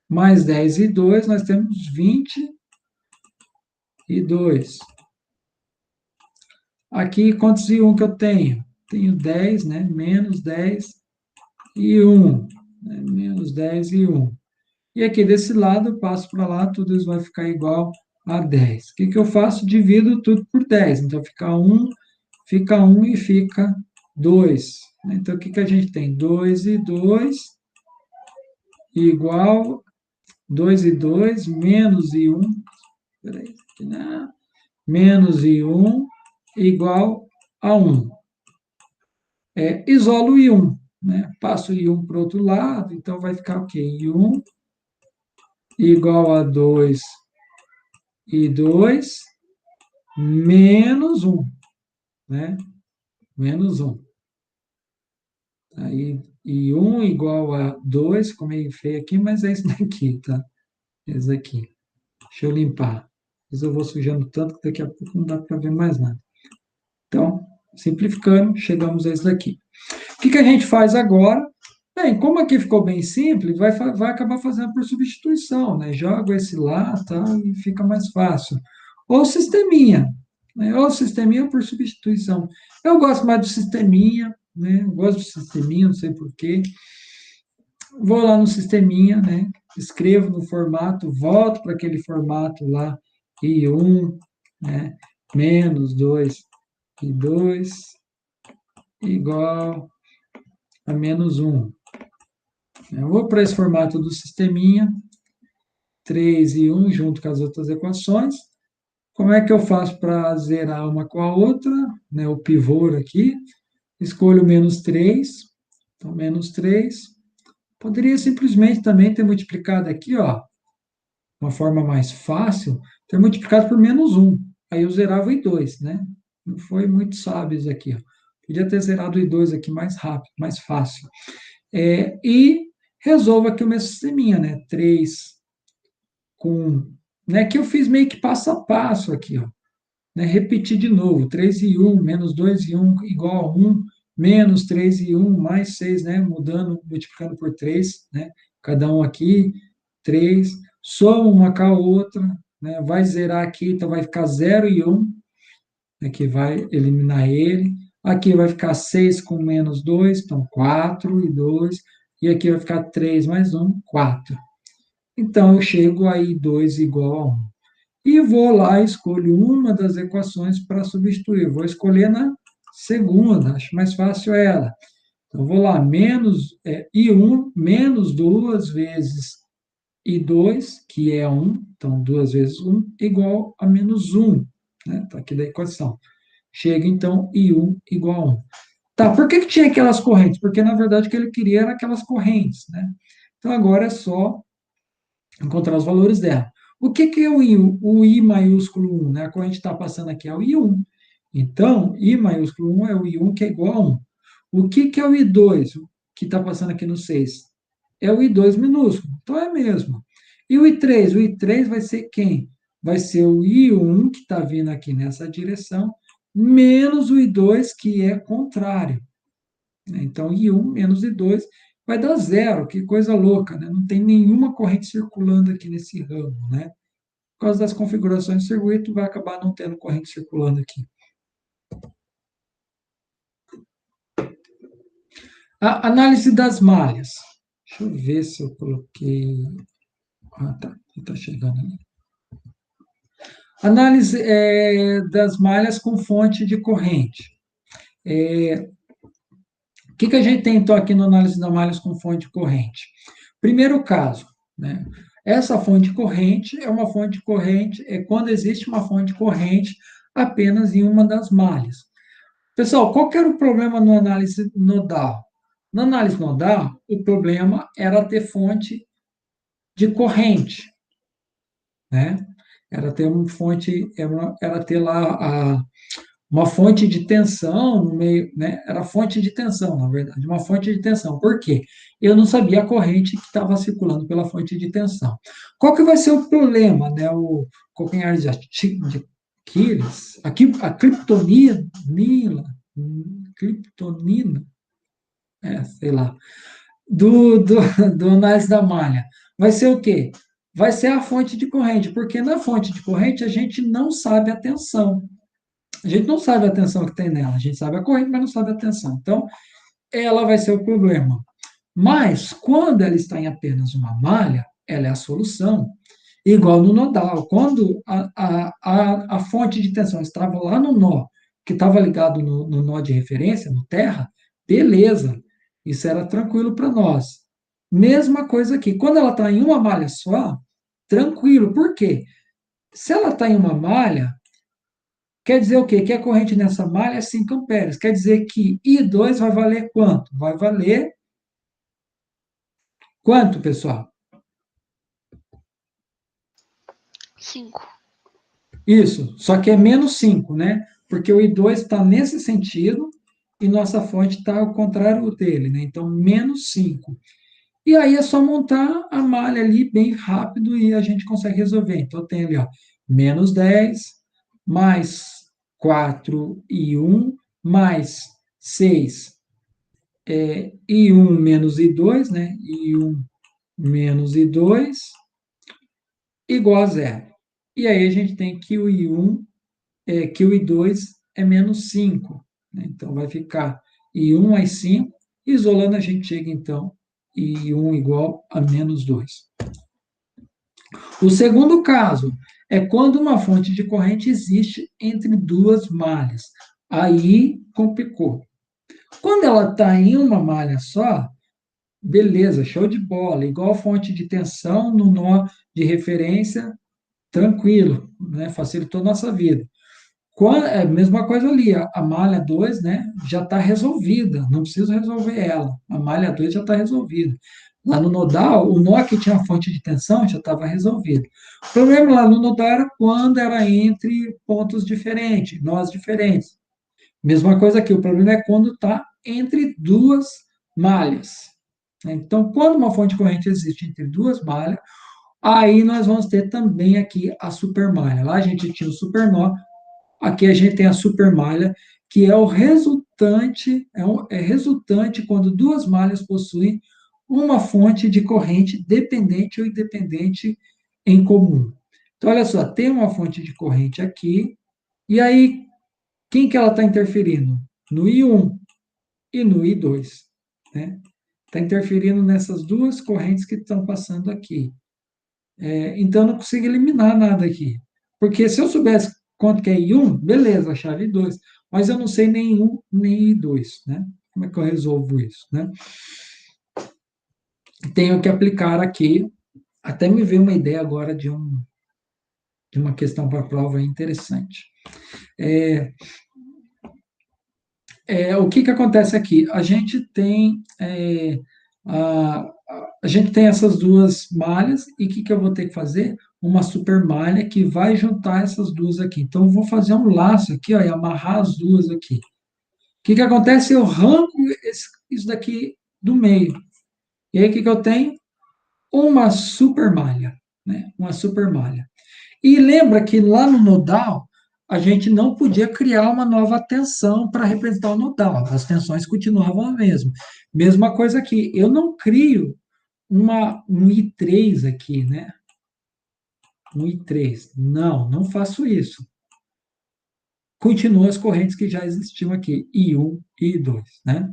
mais 10 e 2, nós temos 22. Aqui, quantos e 1 que eu tenho? Tenho 10, né? Menos 10 e 1. Né? Menos 10 e 1. E aqui desse lado, eu passo para lá, tudo isso vai ficar igual a 10. O que eu faço? Divido tudo por 10. Então, fica 1 e fica 2. Então, o que a gente tem? 2 e 2 igual 2 e 2 menos i 1. Peraí, aqui não. Menos i 1 igual a 1. Isolo i 1. Né? Passo i 1 para o outro lado, então vai ficar o quê? I 1 igual a 2 e 2 menos um, né? Menos um. Aí, e um igual a 2, ficou meio feio aqui, mas é isso daqui, tá? Esse daqui. Deixa eu limpar. Mas eu vou sujando tanto que daqui a pouco não dá para ver mais nada. Então, simplificando, chegamos a esse daqui. O que, que a gente faz agora? Bem, como aqui ficou bem simples, vai acabar fazendo por substituição, né? Joga esse lá, tá, e fica mais fácil. Ou sisteminha, né? Ou sisteminha por substituição. Eu gosto mais do sisteminha, né? Eu gosto do sisteminha, não sei por quê. Vou lá no sisteminha, né? Escrevo no formato, volto para aquele formato lá, I1, né? Menos 2 e 2 igual a menos um. Eu vou para esse formato do sisteminha, 3 e um junto com as outras equações. Como é que eu faço para zerar uma com a outra? Né, o pivô aqui. Escolho menos 3. Então, menos 3. Poderia simplesmente também ter multiplicado aqui, ó, uma forma mais fácil, ter multiplicado por menos um. Aí eu zerava o I2, né? Não foi muito sábio isso aqui. Ó. Podia ter zerado o I2 aqui mais rápido, mais fácil. E resolvo aqui o meu sisteminha, né? 3 com... Né, que eu fiz meio que passo a passo aqui, ó. Né, repetir de novo, 3 e 1, menos 2 e 1 igual a 1, menos 3 e 1, mais 6, né, mudando, multiplicando por 3, né, cada um aqui, 3, soma uma com a outra, né, vai zerar aqui, então vai ficar 0 e 1, né, que vai eliminar ele, aqui vai ficar 6 com menos 2, então 4 e 2, e aqui vai ficar 3 mais 1, 4. Então, eu chego aí 2 igual a 1. E vou lá e escolho uma das equações para substituir. Vou escolher na segunda, acho mais fácil ela. Então, vou lá, menos I1 menos 2 vezes I2, que é 1, então 2 vezes 1, igual a menos 1. Né? Está aqui da equação. Chega, então, I1 igual a 1. Tá, por que tinha aquelas correntes? Porque, na verdade, o que ele queria era aquelas correntes. Né? Então, agora é só encontrar os valores dela. O que é o I? O I maiúsculo 1, né? A corrente está passando aqui é o I1. Então, I maiúsculo 1 é o I1 que é igual a 1. O que é o I2, que está passando aqui no 6? É o I2 minúsculo. Então, é mesmo. E o I3? O I3 vai ser quem? Vai ser o I1, que está vindo aqui nessa direção, menos o I2, que é contrário. Então, I1 menos I2 vai dar zero, que coisa louca, né? Não tem nenhuma corrente circulando aqui nesse ramo, né? Por causa das configurações do circuito, vai acabar não tendo corrente circulando aqui. A análise das malhas. Deixa eu ver se eu coloquei... Ah, tá. Está chegando ali. Análise das malhas com fonte de corrente. O que a gente tem, então, aqui no análise das malhas com fonte de corrente? Primeiro caso, né? Essa fonte corrente é uma fonte corrente, é quando existe uma fonte corrente apenas em uma das malhas. Pessoal, qual que era o problema no análise nodal? Na análise nodal, o problema era ter fonte de corrente, né? Era ter uma fonte, era ter lá uma fonte de tensão no meio, né? Era fonte de tensão, na verdade, uma fonte de tensão. Por quê? Eu não sabia a corrente que estava circulando pela fonte de tensão. Qual que vai ser o problema, né? O calcanhar de Aquiles, a criptonina, criptonina, sei lá, do análise da malha. Vai ser o quê? Vai ser a fonte de corrente, porque na fonte de corrente a gente não sabe a tensão. A gente não sabe a tensão que tem nela, a gente sabe a corrente, mas não sabe a tensão. Então, ela vai ser o problema. Mas, quando ela está em apenas uma malha, ela é a solução. Igual no nodal. Quando a fonte de tensão estava lá no nó, que estava ligado no nó de referência, no terra, beleza. Isso era tranquilo para nós. Mesma coisa aqui. Quando ela está em uma malha só, tranquilo. Por quê? Se ela está em uma malha, quer dizer o quê? Que a corrente nessa malha é 5 amperes. Quer dizer que I2 vai valer quanto? Vai valer quanto, pessoal? 5. Isso, só que é menos 5, né? Porque o I2 está nesse sentido e nossa fonte está ao contrário dele, né? Então, menos 5. E aí é só montar a malha ali bem rápido e a gente consegue resolver. Então, tem ali, ó, menos 10, mais 4 e 1, mais 6 e 1 menos I2, né? I1 menos I2 igual a zero. E aí a gente tem que o I1 que o I2 é menos 5. Né? Então, vai ficar I1 mais 5. Isolando, a gente chega, então, I1 igual a menos 2. O segundo caso é quando uma fonte de corrente existe entre duas malhas. Aí complicou. Quando ela está em uma malha só, beleza, show de bola. Igual fonte de tensão no nó de referência, tranquilo, né? Facilitou nossa vida. É a mesma coisa ali, a malha 2, né, já está resolvida, não preciso resolver ela. A malha 2 já está resolvida. Lá no nodal, o nó que tinha fonte de tensão já estava resolvido. O problema lá no nodal era quando era entre pontos diferentes, nós diferentes. Mesma coisa aqui, o problema é quando está entre duas malhas. Então, quando uma fonte de corrente existe entre duas malhas, aí nós vamos ter também aqui a supermalha. Lá a gente tinha o supernó, aqui a gente tem a supermalha, que é o resultante, resultante quando duas malhas possuem uma fonte de corrente dependente ou independente em comum. Então, olha só, tem uma fonte de corrente aqui, e aí, quem que ela está interferindo? No I1 e no I2, né? Está interferindo nessas duas correntes que estão passando aqui. Então, eu não consigo eliminar nada aqui. Porque se eu soubesse quanto que é I1, beleza, chave I2. Mas eu não sei nem I1 nem I2, né? Como é que eu resolvo isso, né? Tenho que aplicar aqui, até me veio uma ideia agora de uma questão para a prova interessante. O que que acontece aqui? A gente tem essas duas malhas e o que que eu vou ter que fazer? Uma super malha que vai juntar essas duas aqui. Então, eu vou fazer um laço aqui, ó, e amarrar as duas aqui. O que que acontece? Eu arranco isso daqui do meio. E aí, o que que eu tenho? Uma super malha, né? Uma super malha. E lembra que lá no nodal, a gente não podia criar uma nova tensão para representar o nodal. As tensões continuavam a mesma. Mesma coisa aqui. Eu não crio um I3 aqui, né? Um I3. Não, não faço isso. Continuam as correntes que já existiam aqui, I1 e I2, né?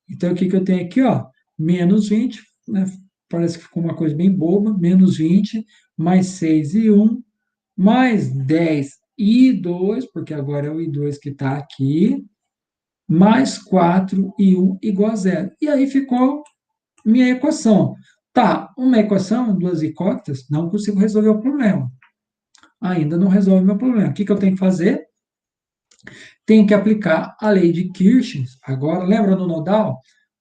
Então, o que que eu tenho aqui, ó? Menos 20, né? Parece que ficou uma coisa bem boba. Menos 20, mais 6 e 1, mais 10 e 2, porque agora é o I2 que está aqui, mais 4 e 1 igual a zero. E aí ficou minha equação. Tá, uma equação, duas incógnitas, não consigo resolver o problema. Ainda não resolve o meu problema. O que que eu tenho que fazer? Tenho que aplicar a lei de Kirchhoff. Agora, lembra no nodal?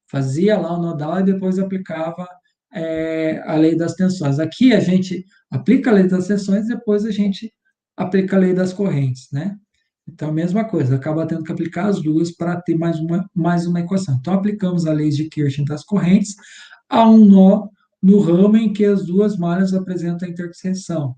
Fazia lá o nodal e depois aplicava a lei das tensões. Aqui a gente aplica a lei das tensões e depois a gente aplica a lei das correntes, né? Então, a mesma coisa, acaba tendo que aplicar as duas para ter mais uma equação. Então, aplicamos a lei de Kirchhoff das correntes a um nó no ramo em que as duas malhas apresentam a interseção.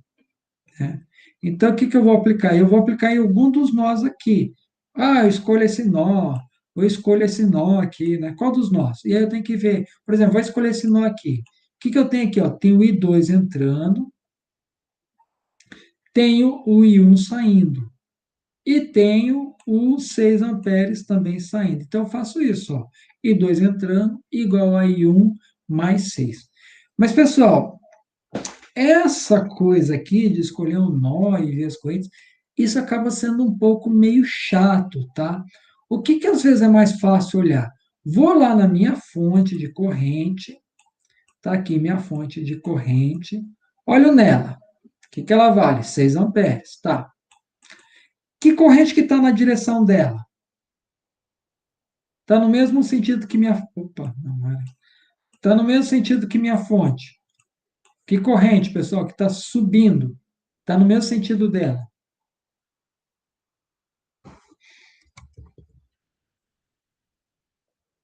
Né? Então, o que que eu vou aplicar? Eu vou aplicar em algum dos nós aqui. Ah, eu escolho esse nó, eu escolho esse nó aqui, né? Qual dos nós? E aí eu tenho que ver, por exemplo, vou escolher esse nó aqui. O que que eu tenho aqui? Ó? Tenho o I2 entrando, tenho o I1 saindo e tenho os 6 amperes também saindo. Então, eu faço isso, ó. I2 entrando igual a I1 mais 6. Mas, pessoal, essa coisa aqui de escolher um nó e ver as correntes, isso acaba sendo um pouco meio chato, tá? O que que às vezes é mais fácil olhar? Vou lá na minha fonte de corrente, tá aqui minha fonte de corrente, olho nela. O que que ela vale? 6 amperes, tá? Que corrente que está na direção dela? Está no mesmo sentido que minha. Opa, não era. Está no mesmo sentido que minha fonte. Que corrente, pessoal, que está subindo? Está no mesmo sentido dela.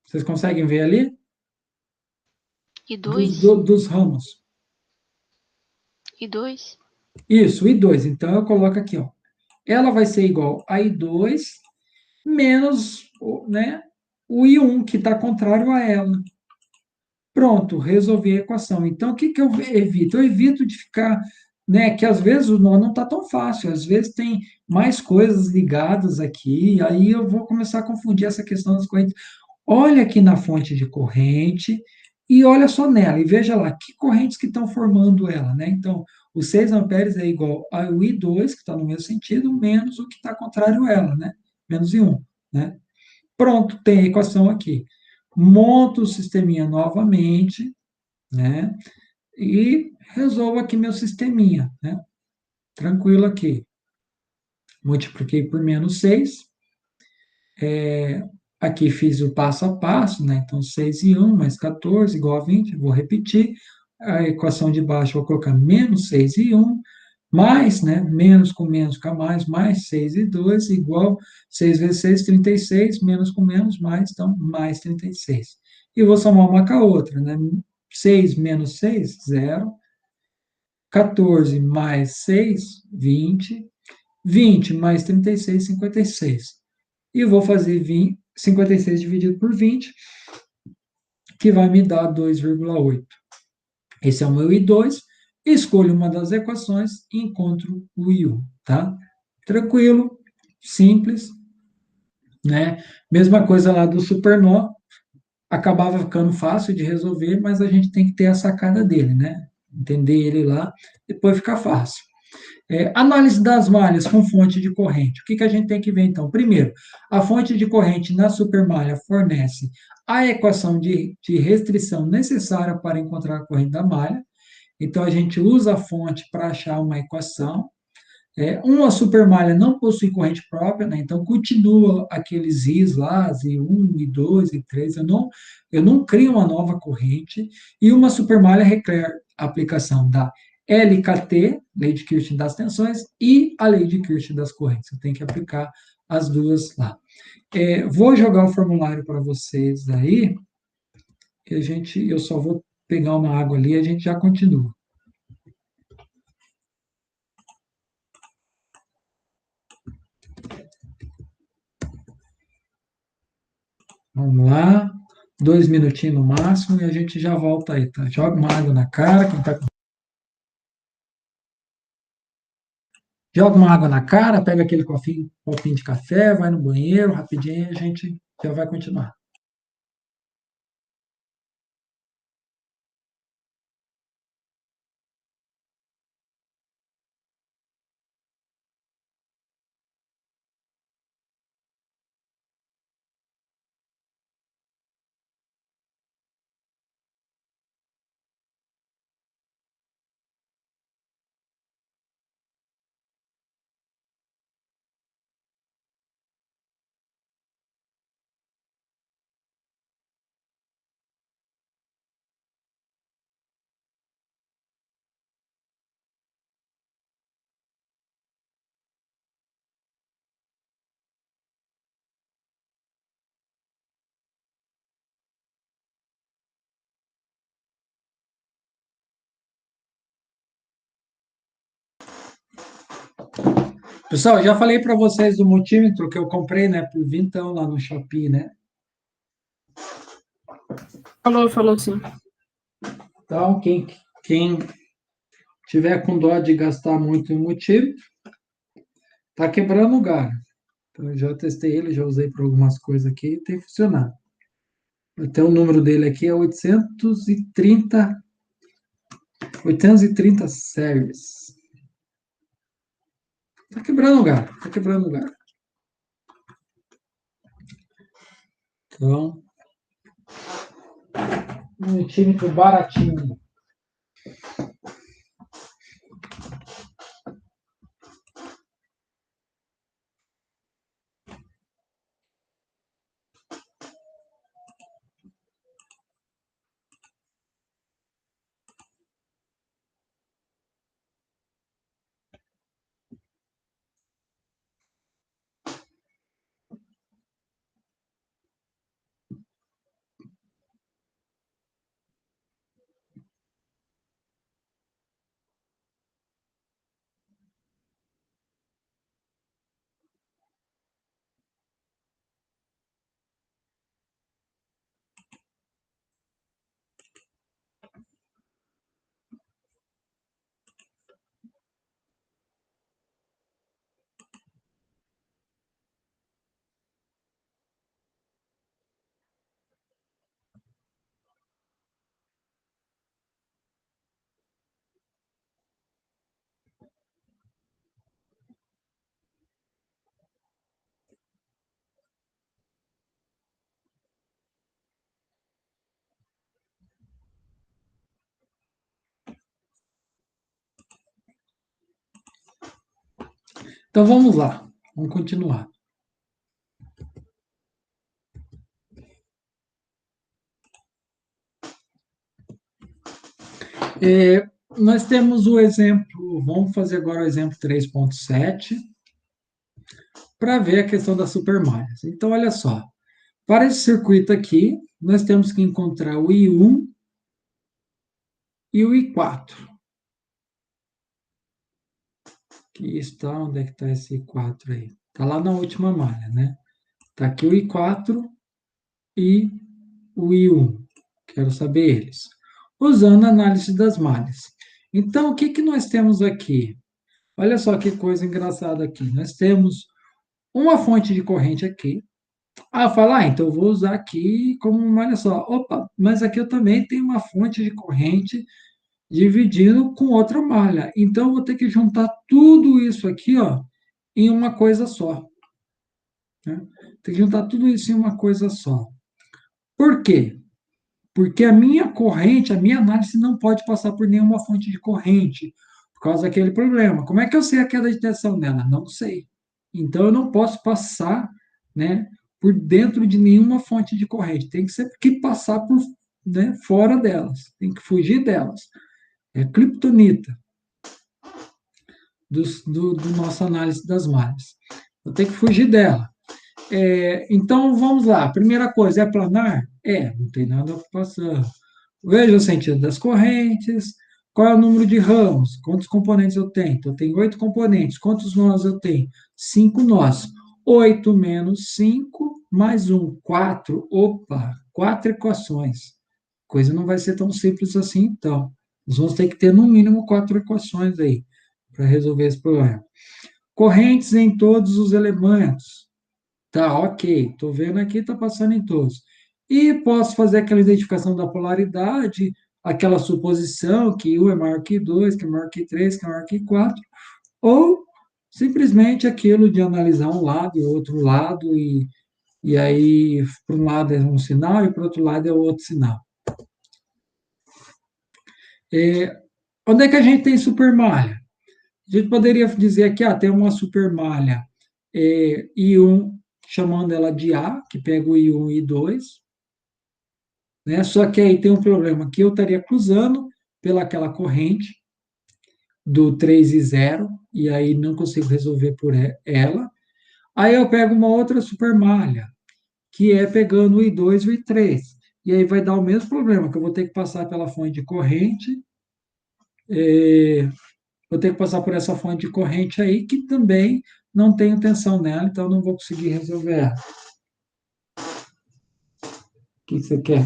Vocês conseguem ver ali? E Dos, dois? dos ramos. E dois? Isso, I2. Então, eu coloco aqui, ó. Ela vai ser igual a I2 menos, né, o I1, que está contrário a ela. Pronto, resolvi a equação. Então, o que, que eu evito? Eu evito de ficar, né, que às vezes o nó não está tão fácil, às vezes tem mais coisas ligadas aqui, aí eu vou começar a confundir essa questão das correntes. Olha aqui na fonte de corrente e olha só nela, e veja lá, que correntes que estão formando ela, né? Então, os 6 amperes é igual ao I2, que está no mesmo sentido, menos o que está contrário a ela, né? Menos I1, né? Pronto, tem a equação aqui. Monto o sisteminha novamente, né? E resolvo aqui meu sisteminha, né? Tranquilo aqui. Multipliquei por menos 6. Aqui fiz o passo a passo, né? Então, 6 e 1 mais 14 igual a 20. Vou repetir. A equação de baixo, vou colocar menos 6 e 1, mais, né? Menos com menos fica mais 6 e 2, igual 6 vezes 6, 36, menos com menos, mais, então, mais 36. E vou somar uma com a outra, né? 6 menos 6, 0. 14 mais 6, 20. 20 mais 36, 56. E vou fazer 20, 56 dividido por 20, que vai me dar 2,8. Esse é o meu I2. Escolho uma das equações e encontro o I1, tá? Tranquilo, simples, né? Mesma coisa lá do supernó, acabava ficando fácil de resolver, mas a gente tem que ter a sacada dele, né? Entender ele lá, depois fica fácil. Análise das malhas com fonte de corrente. O que, que a gente tem que ver então? Primeiro, a fonte de corrente na supermalha fornece a equação de restrição necessária para encontrar a corrente da malha. Então, a gente usa a fonte para achar uma equação. Uma supermalha não possui corrente própria, né? Então continua aqueles Is lá, I1, I2, I3. Eu não crio uma nova corrente. E uma supermalha requer a aplicação da LKT, Lei de Kirchhoff das Tensões, e a Lei de Kirchhoff das Correntes. Eu tenho que aplicar as duas lá. Vou jogar o formulário para vocês aí. Eu só vou pegar uma água ali e a gente já continua. Vamos lá. 2 minutinhos no máximo e a gente já volta aí, tá? Joga uma água na cara. Joga uma água na cara, pega aquele copinho de café, vai no banheiro rapidinho e a gente já vai continuar. Pessoal, já falei para vocês do multímetro que eu comprei, né, por vintão lá no Shopee, né? Falou sim. Então, quem tiver com dó de gastar muito em multímetro, tá quebrando o galho. Então, eu já testei ele, já usei para algumas coisas aqui e tem funcionado. Então, o número dele aqui é 830 séries. Tá quebrando o galho, tá quebrando o galho. Então, um tímido baratinho. Então, vamos lá. Vamos continuar. Nós temos o exemplo, vamos fazer agora o exemplo 3.7, para ver a questão das supermalhas. Então, olha só. Para esse circuito aqui, nós temos que encontrar o I1 e o I4. Aqui está, onde é que está esse I4 aí? Está lá na última malha, né? Está aqui o I4 e o I1. Quero saber eles. Usando a análise das malhas. Então, o que, que nós temos aqui? Olha só que coisa engraçada aqui. Nós temos uma fonte de corrente aqui. Fala, então eu vou usar aqui como, olha só, opa, mas aqui eu também tenho uma fonte de corrente dividindo com outra malha. Então, eu vou ter que juntar tudo isso aqui, ó, em uma coisa só. Né? Tem que juntar tudo isso em uma coisa só. Por quê? Porque a minha corrente, a minha análise não pode passar por nenhuma fonte de corrente, por causa daquele problema. Como é que eu sei a queda de tensão dela? Não sei. Então, eu não posso passar, né, por dentro de nenhuma fonte de corrente. Tem que sempre que passar por, né, fora delas. Tem que fugir delas. É criptonita do nossa análise das malhas. Eu tenho que fugir dela. Então, vamos lá. Primeira coisa, é planar? Não tem nada passando. Veja o sentido das correntes. Qual é o número de ramos? Quantos componentes eu tenho? Então, eu tenho 8 componentes. Quantos nós eu tenho? 5 nós. 8 menos 5 mais 1, 4. Opa, 4 equações. Coisa não vai ser tão simples assim, então. Nós vamos ter que ter, no mínimo, 4 equações aí para resolver esse problema. Correntes em todos os elementos. Tá, ok. Estou vendo aqui, está passando em todos. E posso fazer aquela identificação da polaridade, aquela suposição que um é maior que 2, que é maior que 3, que é maior que 4, ou simplesmente aquilo de analisar um lado e outro lado, e aí para um lado é um sinal e para o outro lado é outro sinal. Onde é que a gente tem supermalha? A gente poderia dizer aqui, tem uma supermalha I1, chamando ela de A, que pega o I1 e I2, né? Só que aí tem um problema, que eu estaria cruzando pelaquela corrente do 3 e 0, e aí não consigo resolver por ela. Aí eu pego uma outra supermalha, que é pegando o I2 e o I3. E aí vai dar o mesmo problema, que eu vou ter que passar pela fonte de corrente, vou ter que passar por essa fonte de corrente aí, que também não tenho tensão nela, então não vou conseguir resolver ela. O que você quer?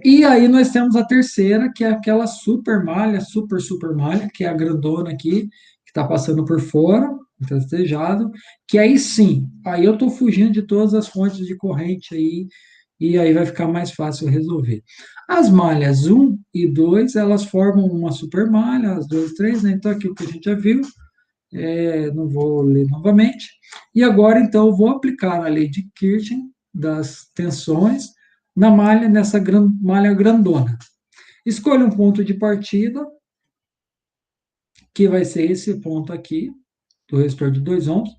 E aí nós temos a terceira, que é aquela super malha, super malha, que é a grandona aqui, que está passando por fora, trastejado, que aí sim, aí eu estou fugindo de todas as fontes de corrente aí, e aí vai ficar mais fácil resolver. As malhas 1 e 2, elas formam uma supermalha, as 2 e 3, né? Então aqui o que a gente já viu, não vou ler novamente. E agora, então, eu vou aplicar a lei de Kirchhoff das tensões na malha, nessa malha grandona. Escolha um ponto de partida, que vai ser esse ponto aqui, do resistor de 2 ohms.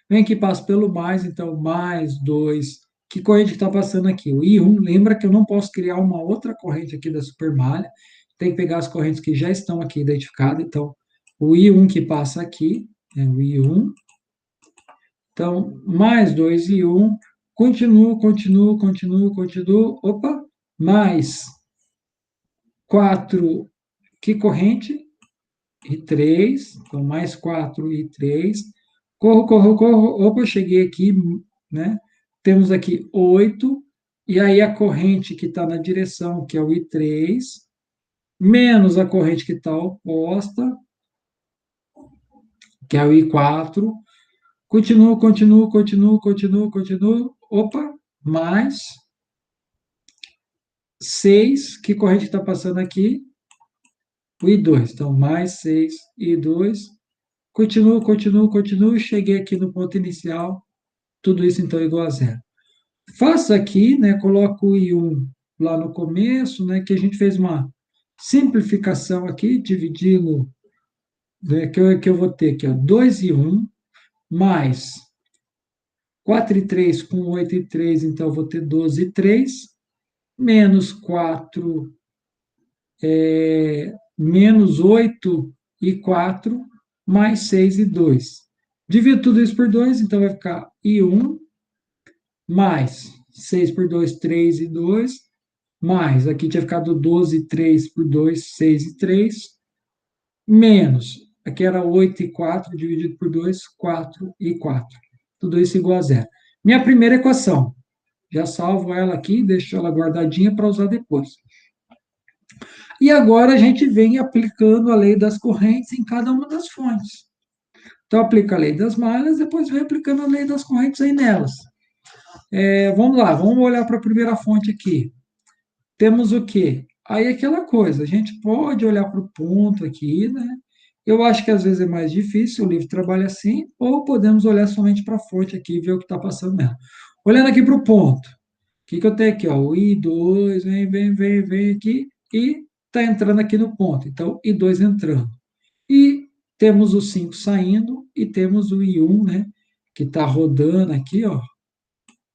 Vem aqui, passa pelo mais, então, mais 2. Que corrente que está passando aqui? O I1. Lembra que eu não posso criar uma outra corrente aqui da supermalha. Tem que pegar as correntes que já estão aqui identificadas. Então, o I1 que passa aqui, é o I1. Então, mais 2 e 1. Continuo. Opa, mais 4, que corrente? E 3. Então, mais 4 e 3. Corro. Opa, cheguei aqui, né? Temos aqui 8. E aí a corrente que está na direção, que é o I3, menos a corrente que está oposta, que é o I4. Continuo. Opa, mais 6, que corrente está passando aqui? O I2. Então, mais 6 I2. Continuo. Cheguei aqui no ponto inicial. Tudo isso, então, igual a zero. Faço aqui, né? Coloco o I1 lá no começo, né? Que a gente fez uma simplificação aqui, dividindo né, que eu vou ter aqui, ó, 2 e 1, mais 4 e 3 com 8 e 3, então eu vou ter 12 e 3, menos 4, menos 8 e 4, mais 6 e 2. Divido tudo isso por 2, então vai ficar I1, mais 6 por 2, 3 e 2, mais, aqui tinha ficado 12, 3 por 2, 6 e 3, menos, aqui era 8 e 4, dividido por 2, 4 e 4. Tudo isso igual a zero. Minha primeira equação, já salvo ela aqui, deixo ela guardadinha para usar depois. E agora a gente vem aplicando a lei das correntes em cada uma das fontes. Então, aplica a lei das malhas, depois vem aplicando a lei das correntes aí nelas. Vamos lá, vamos olhar para a primeira fonte aqui. Temos o quê? Aí aquela coisa, a gente pode olhar para o ponto aqui, né? Eu acho que às vezes é mais difícil, o livro trabalha assim, ou podemos olhar somente para a fonte aqui e ver o que está passando nela. Olhando aqui para o ponto, o que eu tenho aqui? Ó, o I2 vem aqui e está entrando aqui no ponto. Então, I2 entrando. E temos o 5 saindo e temos o I1, né? Que está rodando aqui, ó.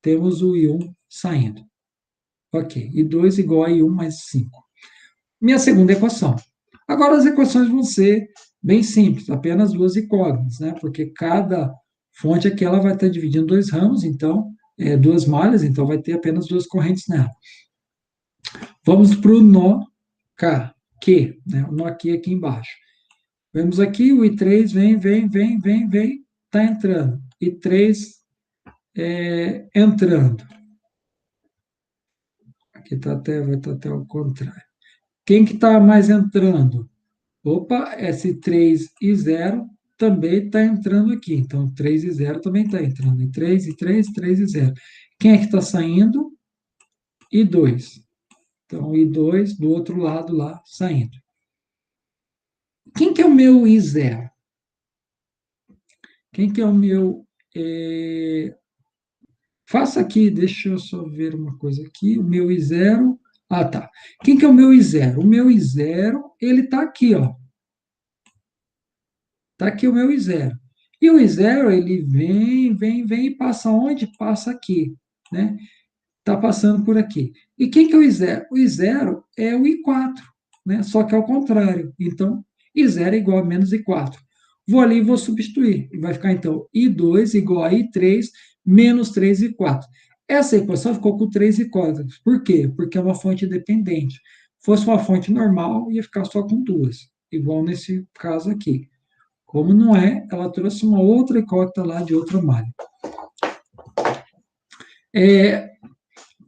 Temos o I1 saindo. Ok, I2 igual a I1 mais 5. Minha segunda equação. Agora as equações vão ser bem simples, apenas duas incógnitas, né? Porque cada fonte aqui ela vai estar dividida em dois ramos, então, duas malhas, então vai ter apenas duas correntes nela. Vamos para o nó K, Q, né? O nó aqui embaixo. Vemos aqui o I3 vem, está entrando. I3 entrando. Aqui vai estar até o contrário. Quem que está mais entrando? Opa, S3 e 0 também está entrando aqui. Então, 3 e 0 também está entrando. E 3 e 3, 3 e 0. Quem é que está saindo? I2. Então, I2 do outro lado lá, saindo. Quem que é o meu I0? Quem que é o meu... Faça aqui, deixa eu só ver uma coisa aqui. O meu I0... Ah, tá. Quem que é o meu I0? O meu I0, ele está aqui, ó. Está aqui o meu I0. E o I0, ele vem e passa onde? Passa aqui, né? Está passando por aqui. E quem que é o I0? O I0 é o I4, né? Só que ao contrário. Então, I0 é igual a menos I4. Vou ali e vou substituir. E vai ficar, então, I2 igual a I3 menos 3 e 4. Essa equação ficou com 3 e 4. Por quê? Porque é uma fonte dependente. Fosse uma fonte normal, ia ficar só com duas. Igual nesse caso aqui. Como não é, ela trouxe uma outra incógnita lá de outra malha.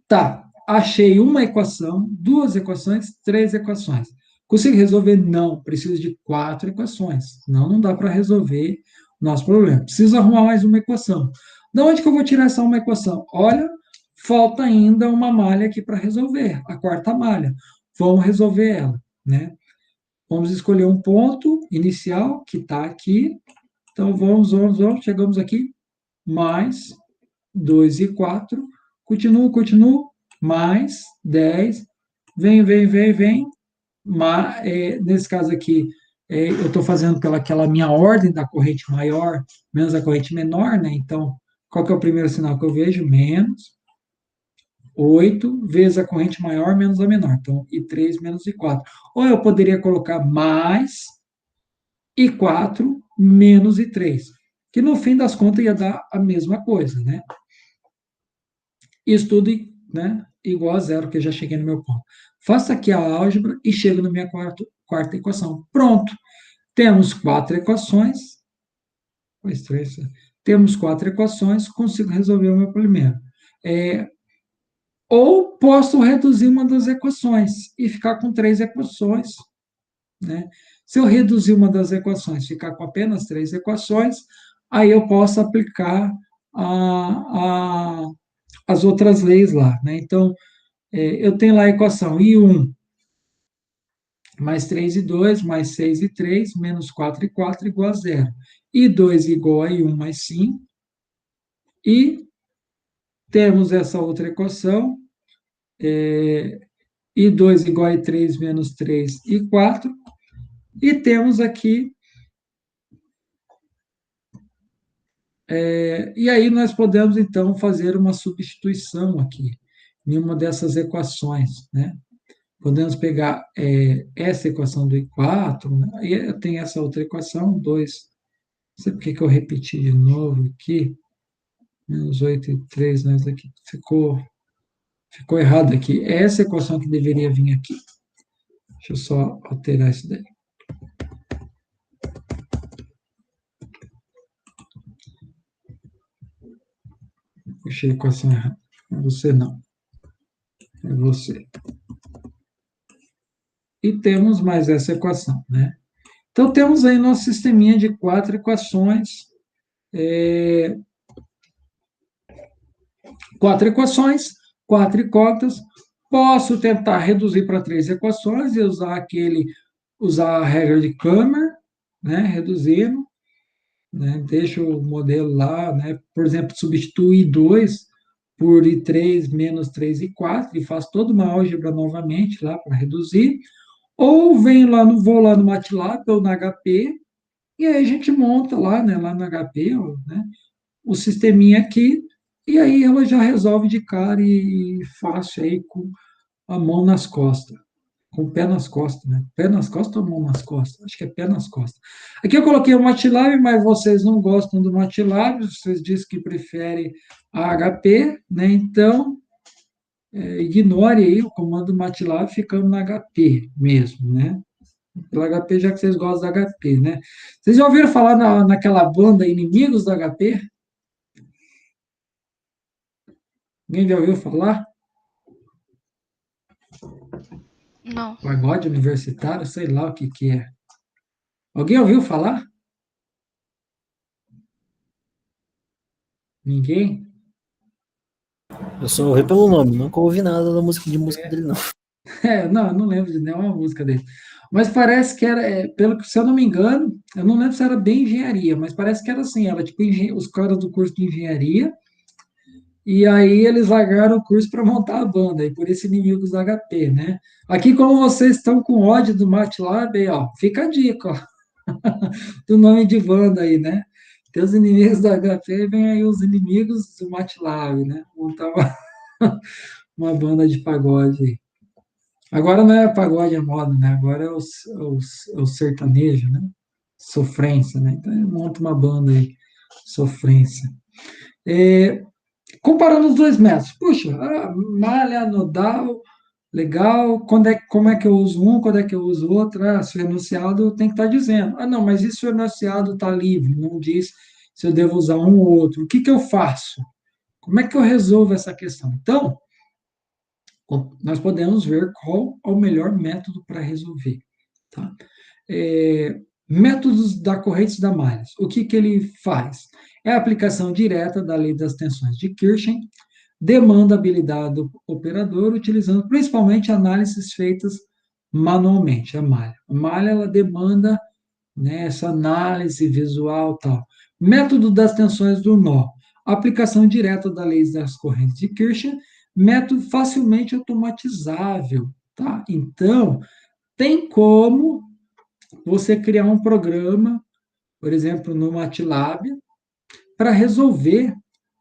Tá, achei uma equação, duas equações, três equações. Consigo resolver? Não, preciso de 4 equações. Não dá para resolver o nosso problema. Preciso arrumar mais uma equação. De onde que eu vou tirar essa uma equação? Olha, falta ainda uma malha aqui para resolver, a quarta malha. Vamos resolver ela, né? Vamos escolher um ponto inicial, que está aqui. Então, vamos, chegamos aqui, mais 2 e 4. Continuo, mais 10. Vem. Nesse caso aqui, eu estou fazendo pelaquela minha ordem da corrente maior, menos a corrente menor, né? Então, qual que é o primeiro sinal que eu vejo? Menos 8 vezes a corrente maior menos a menor. Então, I3 menos I4. Ou eu poderia colocar mais I4 menos I3, que no fim das contas ia dar a mesma coisa, né? Isso tudo, né, igual a zero, que eu já cheguei no meu ponto. Faço aqui a álgebra e chego na minha quarta equação. Pronto. Temos 4 equações. Temos 4 equações, consigo resolver o meu primeiro. Ou posso reduzir uma das equações e ficar com 3 equações, né? Se eu reduzir uma das equações e ficar com apenas 3 equações, aí eu posso aplicar as outras leis lá, né? Então, eu tenho lá a equação I1 mais 3 e 2, mais 6 e 3, menos 4 e 4 igual a zero. I2 igual a I1 mais 5. E temos essa outra equação, I2 igual a I3 menos 3 e 4. E temos aqui E aí nós podemos, então, fazer uma substituição aqui, em uma dessas equações, né? Podemos pegar essa equação do I4, né? E tem essa outra equação, 2, não sei por que eu repeti de novo aqui, menos 8 e 3, mas aqui ficou errado aqui. É essa equação que deveria vir aqui. Deixa eu só alterar isso daí. Puxei a equação errada. É você não. É você. E temos mais essa equação, né? Então, temos aí nosso sisteminha de 4 equações. É, 4 equações, 4 incógnitas. Posso tentar reduzir para 3 equações e usar a regra de Cramer, né? Reduzindo, né? Deixa o modelo lá, né? Por exemplo, substitui 2 por I3 menos 3 e 4 e faz toda uma álgebra novamente lá para reduzir. Ou vou lá no MATLAB ou no HP, e aí a gente monta lá, né, lá no HP, né, o sisteminha aqui, e aí ela já resolve de cara e fácil aí com a mão nas costas. Com o pé nas costas, né? Pé nas costas ou mão nas costas? Acho que é pé nas costas. Aqui eu coloquei o MATLAB, mas vocês não gostam do MATLAB, vocês dizem que preferem a HP, né? Então, ignore aí o comando MATLAB ficando no HP mesmo, né? Pelo HP, já que vocês gostam da HP, né? Vocês já ouviram falar naquela banda Inimigos da HP? Alguém já ouviu falar? Não. Pagode universitário, sei lá o que que é. Alguém ouviu falar? Ninguém? Eu só ouvi pelo nome, nunca ouvi nada da música dele, não. Não, eu não lembro de nenhuma música dele. Mas parece que era, pelo que, se eu não me engano, eu não lembro se era bem engenharia, mas parece que era assim, era tipo os caras do curso de engenharia, e aí eles largaram o curso para montar a banda, e por isso Inimigos da HP, né? Aqui, como vocês estão com ódio do MATLAB, aí, ó, fica a dica, ó, do nome de banda aí, né? Tem os inimigos da HP, vem aí os inimigos do MATLAB, né? Montar uma banda de pagode aí. Agora não é pagode a moda, né? Agora é o sertanejo, né? Sofrência, né? Então monta uma banda aí, sofrência. Comparando os dois métodos, puxa, malha, nodal, legal, como é que eu uso um, quando é que eu uso outro? Se o enunciado tem que estar dizendo. Não, mas e se o enunciado está livre, não diz se eu devo usar um ou outro? O que que eu faço? Como é que eu resolvo essa questão? Então, nós podemos ver qual é o melhor método para resolver. Tá? Métodos da correntes da malhas. O que que ele faz? É a aplicação direta da lei das tensões de Kirchhoff, demanda habilidade do operador, utilizando principalmente análises feitas manualmente, a malha. A malha, ela demanda, né, essa análise visual tal. Método das tensões do nó. Aplicação direta da lei das correntes de Kirchhoff, método facilmente automatizável, tá? Então, tem como você criar um programa, por exemplo, no MATLAB, para resolver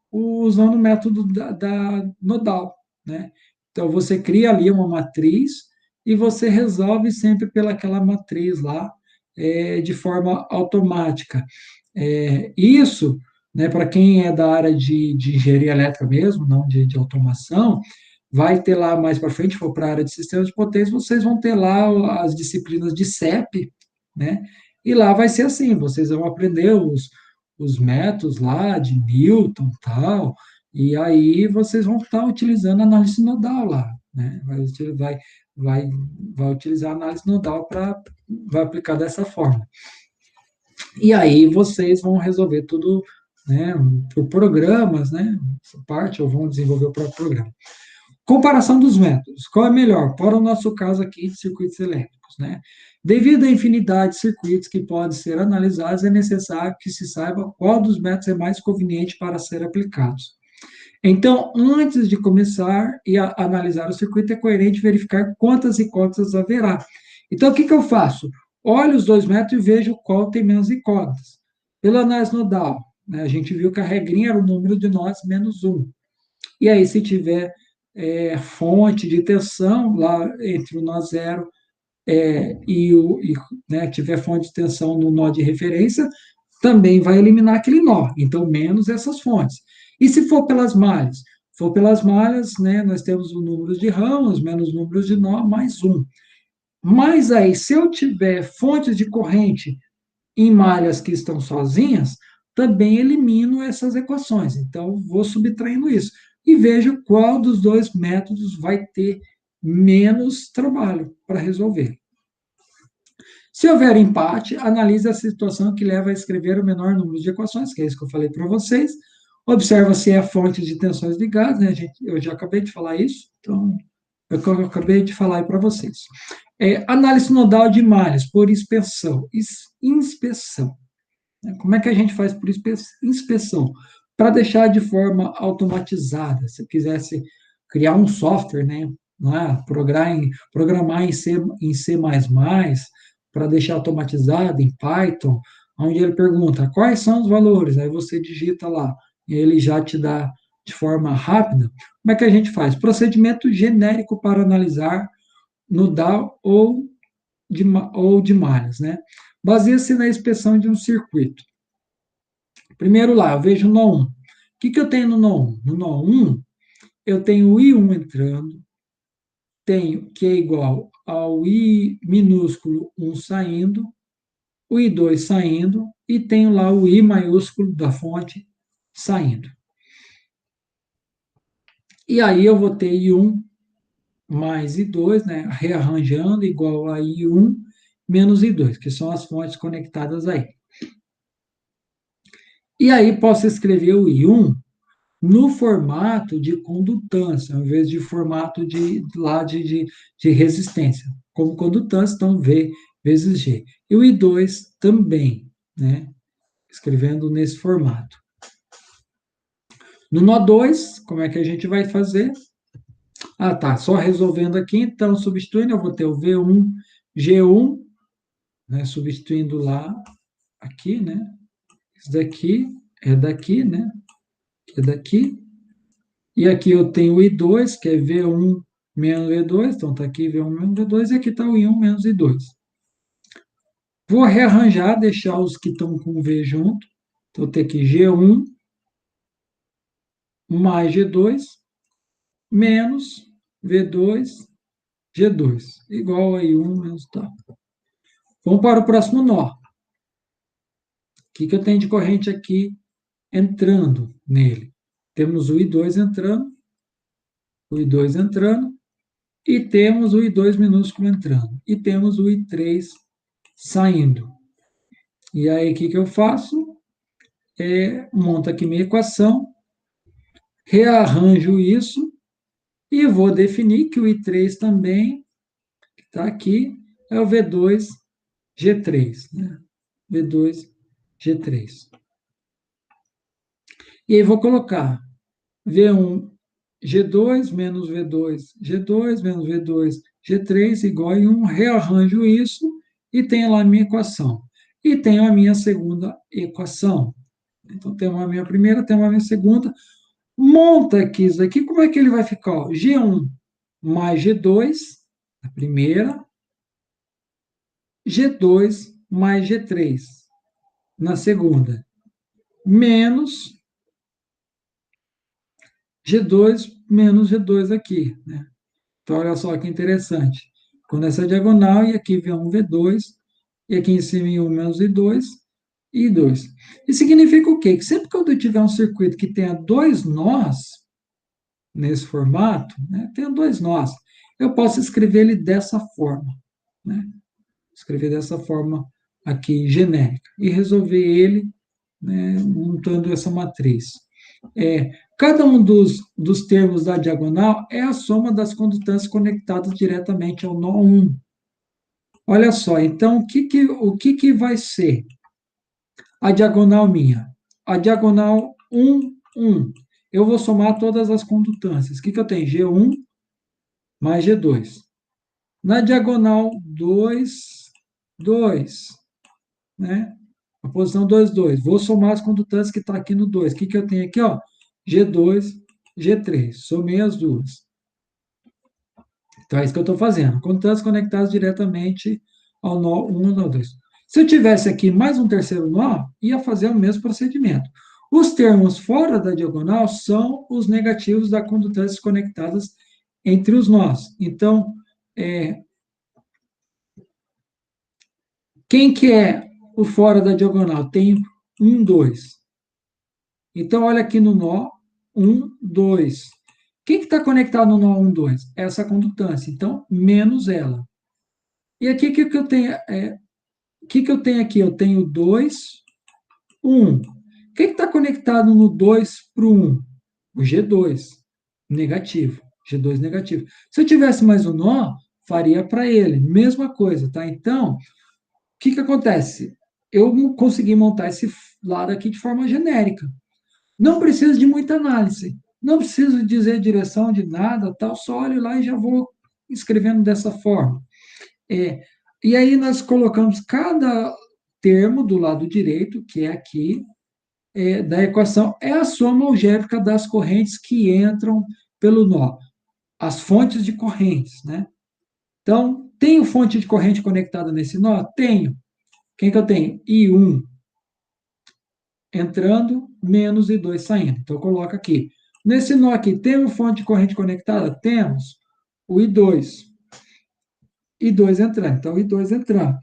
usando o método da nodal, né? Então, você cria ali uma matriz e você resolve sempre pelaquela matriz lá, de forma automática. Isso, né, para quem é da área de engenharia elétrica mesmo, não de automação, vai ter lá mais para frente, for para a área de sistemas de potência, vocês vão ter lá as disciplinas de CEP, né? E lá vai ser assim, vocês vão aprender os métodos lá de Newton tal, e aí vocês vão estar utilizando a análise nodal lá, né? Vai utilizar a análise nodal vai aplicar dessa forma. E aí vocês vão resolver tudo, né, por programas, né? Essa parte, ou vão desenvolver o próprio programa. Comparação dos métodos. Qual é melhor? Para o nosso caso aqui de circuitos elétricos, né? Devido à infinidade de circuitos que podem ser analisados, é necessário que se saiba qual dos métodos é mais conveniente para ser aplicados. Então, antes de começar a analisar o circuito, é coerente verificar quantas incógnitas haverá. Então, o que que eu faço? Olho os dois métodos e vejo qual tem menos incógnitas. Pela análise nodal, né? A gente viu que a regrinha era o número de nós menos um. E aí, se tiver fonte de tensão lá entre o nó zero né, tiver fonte de tensão no nó de referência, também vai eliminar aquele nó. Então, menos essas fontes. E se for pelas malhas? For pelas malhas, né, nós temos o número de rãos menos números de nó, mais um. Mas aí, se eu tiver fontes de corrente em malhas que estão sozinhas, também elimino essas equações. Então, vou subtraindo isso. E vejo qual dos dois métodos vai ter menos trabalho para resolver. Se houver empate, analise a situação que leva a escrever o menor número de equações, que é isso que eu falei para vocês. Observa se é fonte de tensões ligadas, né, gente? Eu já acabei de falar isso, então eu acabei de falar aí para vocês. Análise nodal de malhas por inspeção. Inspeção. Como é que a gente faz por inspeção? Para deixar de forma automatizada. Se eu quisesse criar um software, né? Programar em C++, para deixar automatizado em Python, onde ele pergunta quais são os valores, aí você digita lá, e ele já te dá de forma rápida. Como é que a gente faz? Procedimento genérico para analisar nodal ou de malhas, né? Baseia-se na inspeção de um circuito. Primeiro lá, eu vejo o nó 1. O que eu tenho no nó 1? No nó 1, eu tenho o I1 entrando, tenho que é igual ao I minúsculo 1 saindo, o I2 saindo, e tenho lá o I maiúsculo da fonte saindo. E aí eu vou ter I1 mais I2, né, rearranjando, igual a I1 menos I2, que são as fontes conectadas aí. E aí posso escrever o I1 no formato de condutância, ao invés de formato de resistência. Como condutância, então V vezes G. E o I2 também, né? Escrevendo nesse formato. No nó 2, como é que a gente vai fazer? Ah, tá, só resolvendo aqui, então, substituindo, eu vou ter o V1, G1, né, substituindo lá, aqui, né? Isso daqui é daqui, né? Que é daqui. E aqui eu tenho o I2, que é V1 menos V2, então está aqui V1 menos V2, e aqui está o I1 menos I2. Vou rearranjar, deixar os que estão com V junto. Então, eu tenho aqui G1 mais G2 menos V2, G2, igual a I1 menos tal. Vamos para o próximo nó. O que eu tenho de corrente aqui entrando nele? Temos o I2 entrando, e temos o I2 minúsculo entrando, e temos o I3 saindo. E aí, o que eu faço? Monto aqui minha equação, rearranjo isso, e vou definir que o I3 também, que está aqui, é o V2, G3. Né? V2, G3. E aí, vou colocar V1, G2 menos V2, G2 menos V2, G3 igual a 1, rearranjo isso e tenho lá a minha equação. E tenho a minha segunda equação. Então, temos a minha primeira, temos a minha segunda. Monta aqui isso aqui, como é que ele vai ficar? G1 mais G2, a primeira, G2 mais G3, na segunda, menos G2 menos G2 aqui, né? Então, olha só que interessante. Quando essa diagonal, e aqui V1, V2, e aqui em cima I1 menos I2, e I2. Isso significa o quê? Que sempre que eu tiver um circuito que tenha dois nós, nesse formato, né, tenha dois nós, eu posso escrever ele dessa forma, né? Escrever dessa forma aqui, genérica, e resolver ele, né, montando essa matriz. Cada um dos termos da diagonal é a soma das condutâncias conectadas diretamente ao nó 1. Olha só, então, o que vai ser a diagonal minha? A diagonal 1, 1. Eu vou somar todas as condutâncias. O que eu tenho? G1 mais G2. Na diagonal 2, 2. Né? a posição 2, 2. Vou somar as condutâncias que está aqui no 2. O que, que eu tenho aqui? Ó? G2, G3. Somei as duas. Então, é isso que eu estou fazendo. Condutâncias conectadas diretamente ao nó 1 e nó 2. Se eu tivesse aqui mais um terceiro nó, ia fazer o mesmo procedimento. Os termos fora da diagonal são os negativos das condutâncias conectadas entre os nós. Então, quem que é o fora da diagonal? Tem 1, 2. Então, olha aqui no nó 1, 2. Quem que está conectado no nó 1, 2? Essa condutância. Então, menos ela. E aqui, o que eu tenho? O que eu tenho aqui? Eu tenho 2, 1. Quem está conectado no 2 para o 1? O G2, negativo. G2 negativo. Se eu tivesse mais um nó, faria para ele. Mesma coisa, tá? Então, o que acontece? Eu consegui montar esse lado aqui de forma genérica. Não preciso de muita análise. Não preciso dizer direção de nada, tal, só olho lá e já vou escrevendo dessa forma. E aí nós colocamos cada termo do lado direito, que é aqui, da equação, é a soma algébrica das correntes que entram pelo nó. As fontes de correntes, né? Então, tenho fonte de corrente conectada nesse nó? Tenho. Quem que eu tenho? I1 entrando, menos I2 saindo. Então, eu coloco aqui. Nesse nó aqui, temos fonte de corrente conectada? Temos. O I2. I2 entrando. Então, I2 entrando.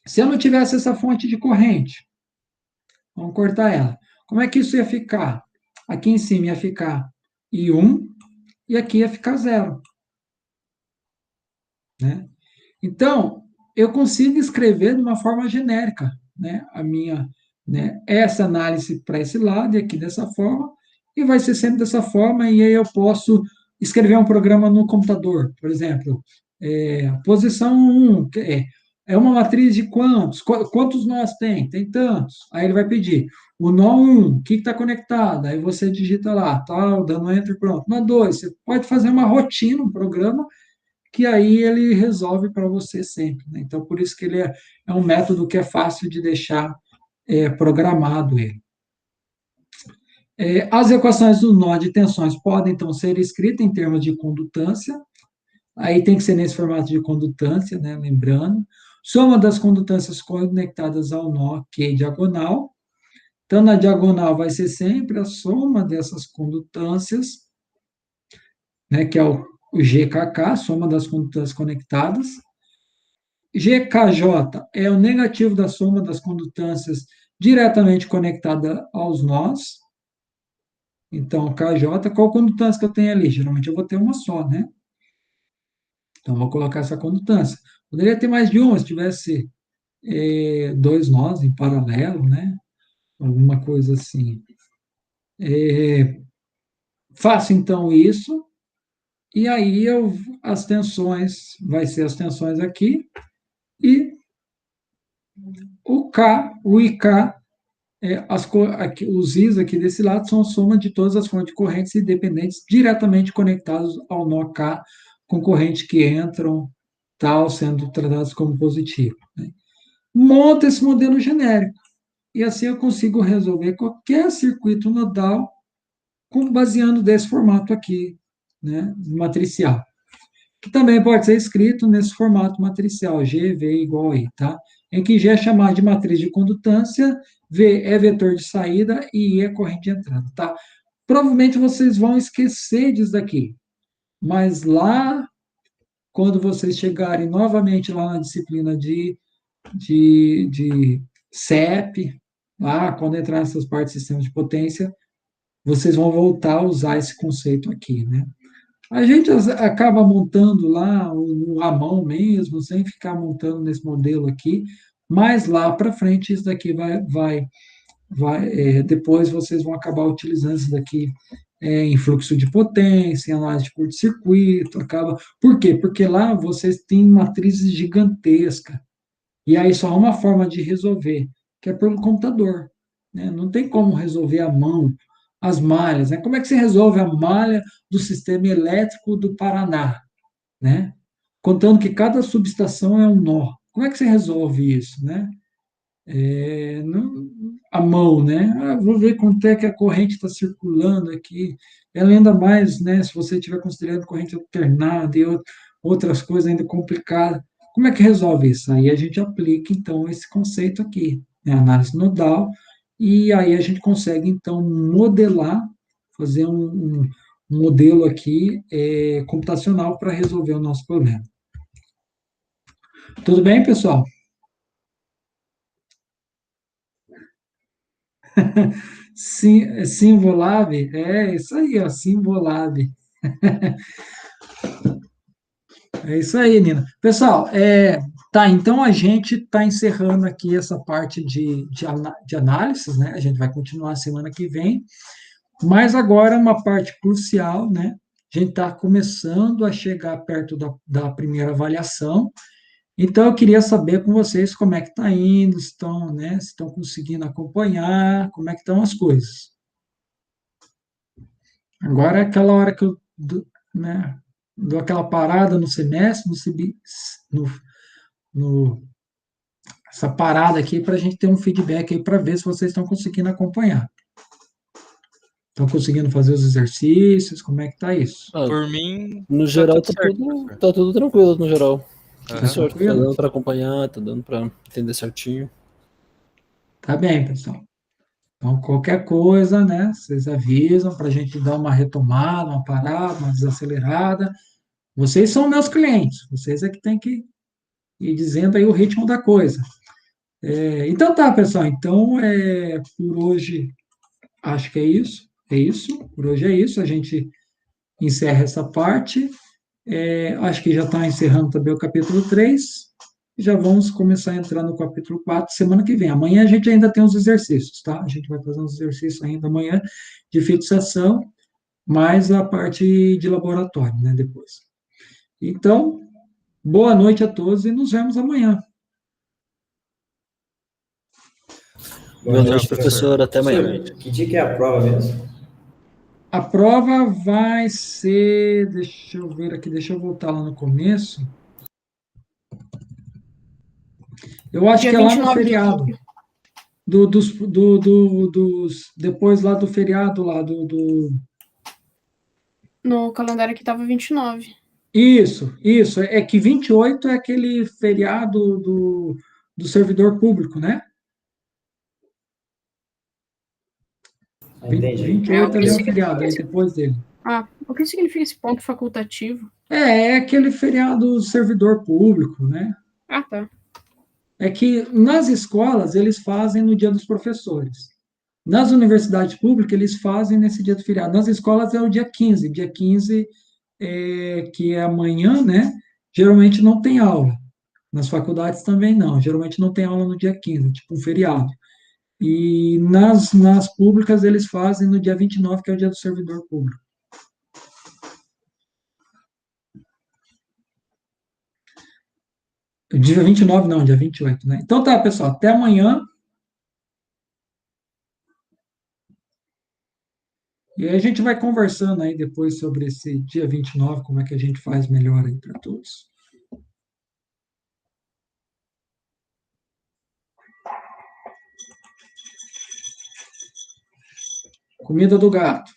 Se eu não tivesse essa fonte de corrente, vamos cortar ela. Como é que isso ia ficar? Aqui em cima ia ficar I1 e aqui ia ficar 0. Né? Então, eu consigo escrever de uma forma genérica, né, a minha, né, essa análise para esse lado e aqui dessa forma, e vai ser sempre dessa forma, e aí eu posso escrever um programa no computador, por exemplo, posição 1, é uma matriz de quantos? Quantos nós tem? Tem tantos. Aí ele vai pedir o nó 1, o que está conectado? Aí você digita lá, tal, dando enter, pronto. Nó 2, você pode fazer uma rotina, um programa, que aí ele resolve para você sempre. Né? Então, por isso que ele é um método que é fácil de deixar programado ele. As equações do nó de tensões podem, então, ser escritas em termos de condutância, aí tem que ser nesse formato de condutância, né? Lembrando. Soma das condutâncias conectadas ao nó Q diagonal. Então, na diagonal vai ser sempre a soma dessas condutâncias, né, que é o GKK, soma das condutâncias conectadas. GKJ é o negativo da soma das condutâncias diretamente conectada aos nós. Então, KJ, qual condutância que eu tenho ali? Geralmente eu vou ter uma só, né? Então, vou colocar essa condutância. Poderia ter mais de uma, se tivesse dois nós em paralelo, né? Alguma coisa assim. Faço, então, isso. E aí, as tensões, vai ser as tensões aqui. E o K, o IK, os Is aqui desse lado são a soma de todas as fontes de correntes independentes diretamente conectadas ao nó K, com correntes que entram, tal, sendo tratadas como positivo. Né? Monta esse modelo genérico. E assim eu consigo resolver qualquer circuito nodal baseando desse formato aqui, né, matricial. Que também pode ser escrito nesse formato matricial, G, V igual a I, tá? Em que G é chamado de matriz de condutância, V é vetor de saída e I é corrente de entrada, tá? Provavelmente vocês vão esquecer disso daqui, mas lá, quando vocês chegarem novamente lá na disciplina de CEP, lá, quando entrar nessas partes de sistema de potência, vocês vão voltar a usar esse conceito aqui, né? A gente acaba montando lá à mão mesmo, sem ficar montando nesse modelo aqui, mas lá para frente isso daqui depois vocês vão acabar utilizando isso daqui em fluxo de potência, em análise de curto-circuito, Por quê? Porque lá vocês têm matrizes gigantescas, e aí só há uma forma de resolver, que é pelo computador. Né? Não tem como resolver à mão as malhas. Né? Como é que você resolve a malha do sistema elétrico do Paraná? Né? Contando que cada subestação é um nó. Como é que você resolve isso? Né? a mão, né? Vou ver quanto é que a corrente está circulando aqui. Ela ainda mais, né? Se você estiver considerando corrente alternada e outras coisas ainda complicadas, como é que resolve isso? Aí a gente aplica, então, esse conceito aqui, né? Análise nodal, e aí a gente consegue, então, modelar, fazer um modelo aqui computacional para resolver o nosso problema. Tudo bem, pessoal? Sim, Simvolab, é isso aí, ó, Simvolab. É isso aí, Nina. Pessoal, tá, então a gente está encerrando aqui essa parte de análise, né? A gente vai continuar semana que vem, mas agora uma parte crucial, né? A gente está começando a chegar perto da primeira avaliação, então eu queria saber com vocês como é que está indo, se estão, né, se estão conseguindo acompanhar, como é que estão as coisas. Agora é aquela hora que eu né, dou aquela parada no semestre, no, no, essa parada aqui para a gente ter um feedback aí para ver se vocês estão conseguindo acompanhar. Estão conseguindo fazer os exercícios? Como é que tá isso? Por mim, No tá geral, tudo certo. tá tudo tranquilo, no geral. Tudo Aham. certo, tá Tranquilo? dando pra acompanhar, tá dando pra entender certinho. Tá bem, pessoal. Então, qualquer coisa, né, vocês avisam para a gente dar uma retomada, uma parada, uma desacelerada. Vocês são meus clientes, vocês é que têm que ir dizendo aí o ritmo da coisa. Então tá, pessoal. Então, por hoje, acho que é isso. É isso. Por hoje é isso. A gente encerra essa parte. Acho que já está encerrando também o capítulo 3. Já vamos começar a entrar no capítulo 4 semana que vem. Amanhã a gente ainda tem uns exercícios, tá? A gente vai fazer uns exercícios ainda amanhã de fixação, mais a parte de laboratório, né, depois. Então, boa noite a todos e nos vemos amanhã. Boa Tchau, noite, professor. Até amanhã. Professor, que dia que é a prova mesmo? A prova vai ser, deixa eu ver aqui, deixa eu voltar lá no começo. Eu acho Dia que é lá no 29 de feriado. outubro. Depois lá do feriado lá No calendário aqui tava 29. Isso. É que 28 é aquele feriado do servidor público, né? Entendi. É, 28 ali é o feriado, aí depois dele. o que significa esse ponto facultativo? É aquele feriado do servidor público, né? Ah, tá. É que nas escolas eles fazem no dia dos professores. Nas universidades públicas eles fazem nesse dia do feriado. Nas escolas é o dia 15. Dia 15, que é amanhã, né? Geralmente não tem aula. Nas faculdades também não. Geralmente não tem aula no dia 15, tipo um feriado. E nas públicas eles fazem no dia 29, que é o dia do servidor público. Dia 29 não, dia 28, né? Então tá, pessoal, até amanhã. E aí a gente vai conversando aí depois sobre esse dia 29, como é que a gente faz melhor aí para todos. Comida do gato.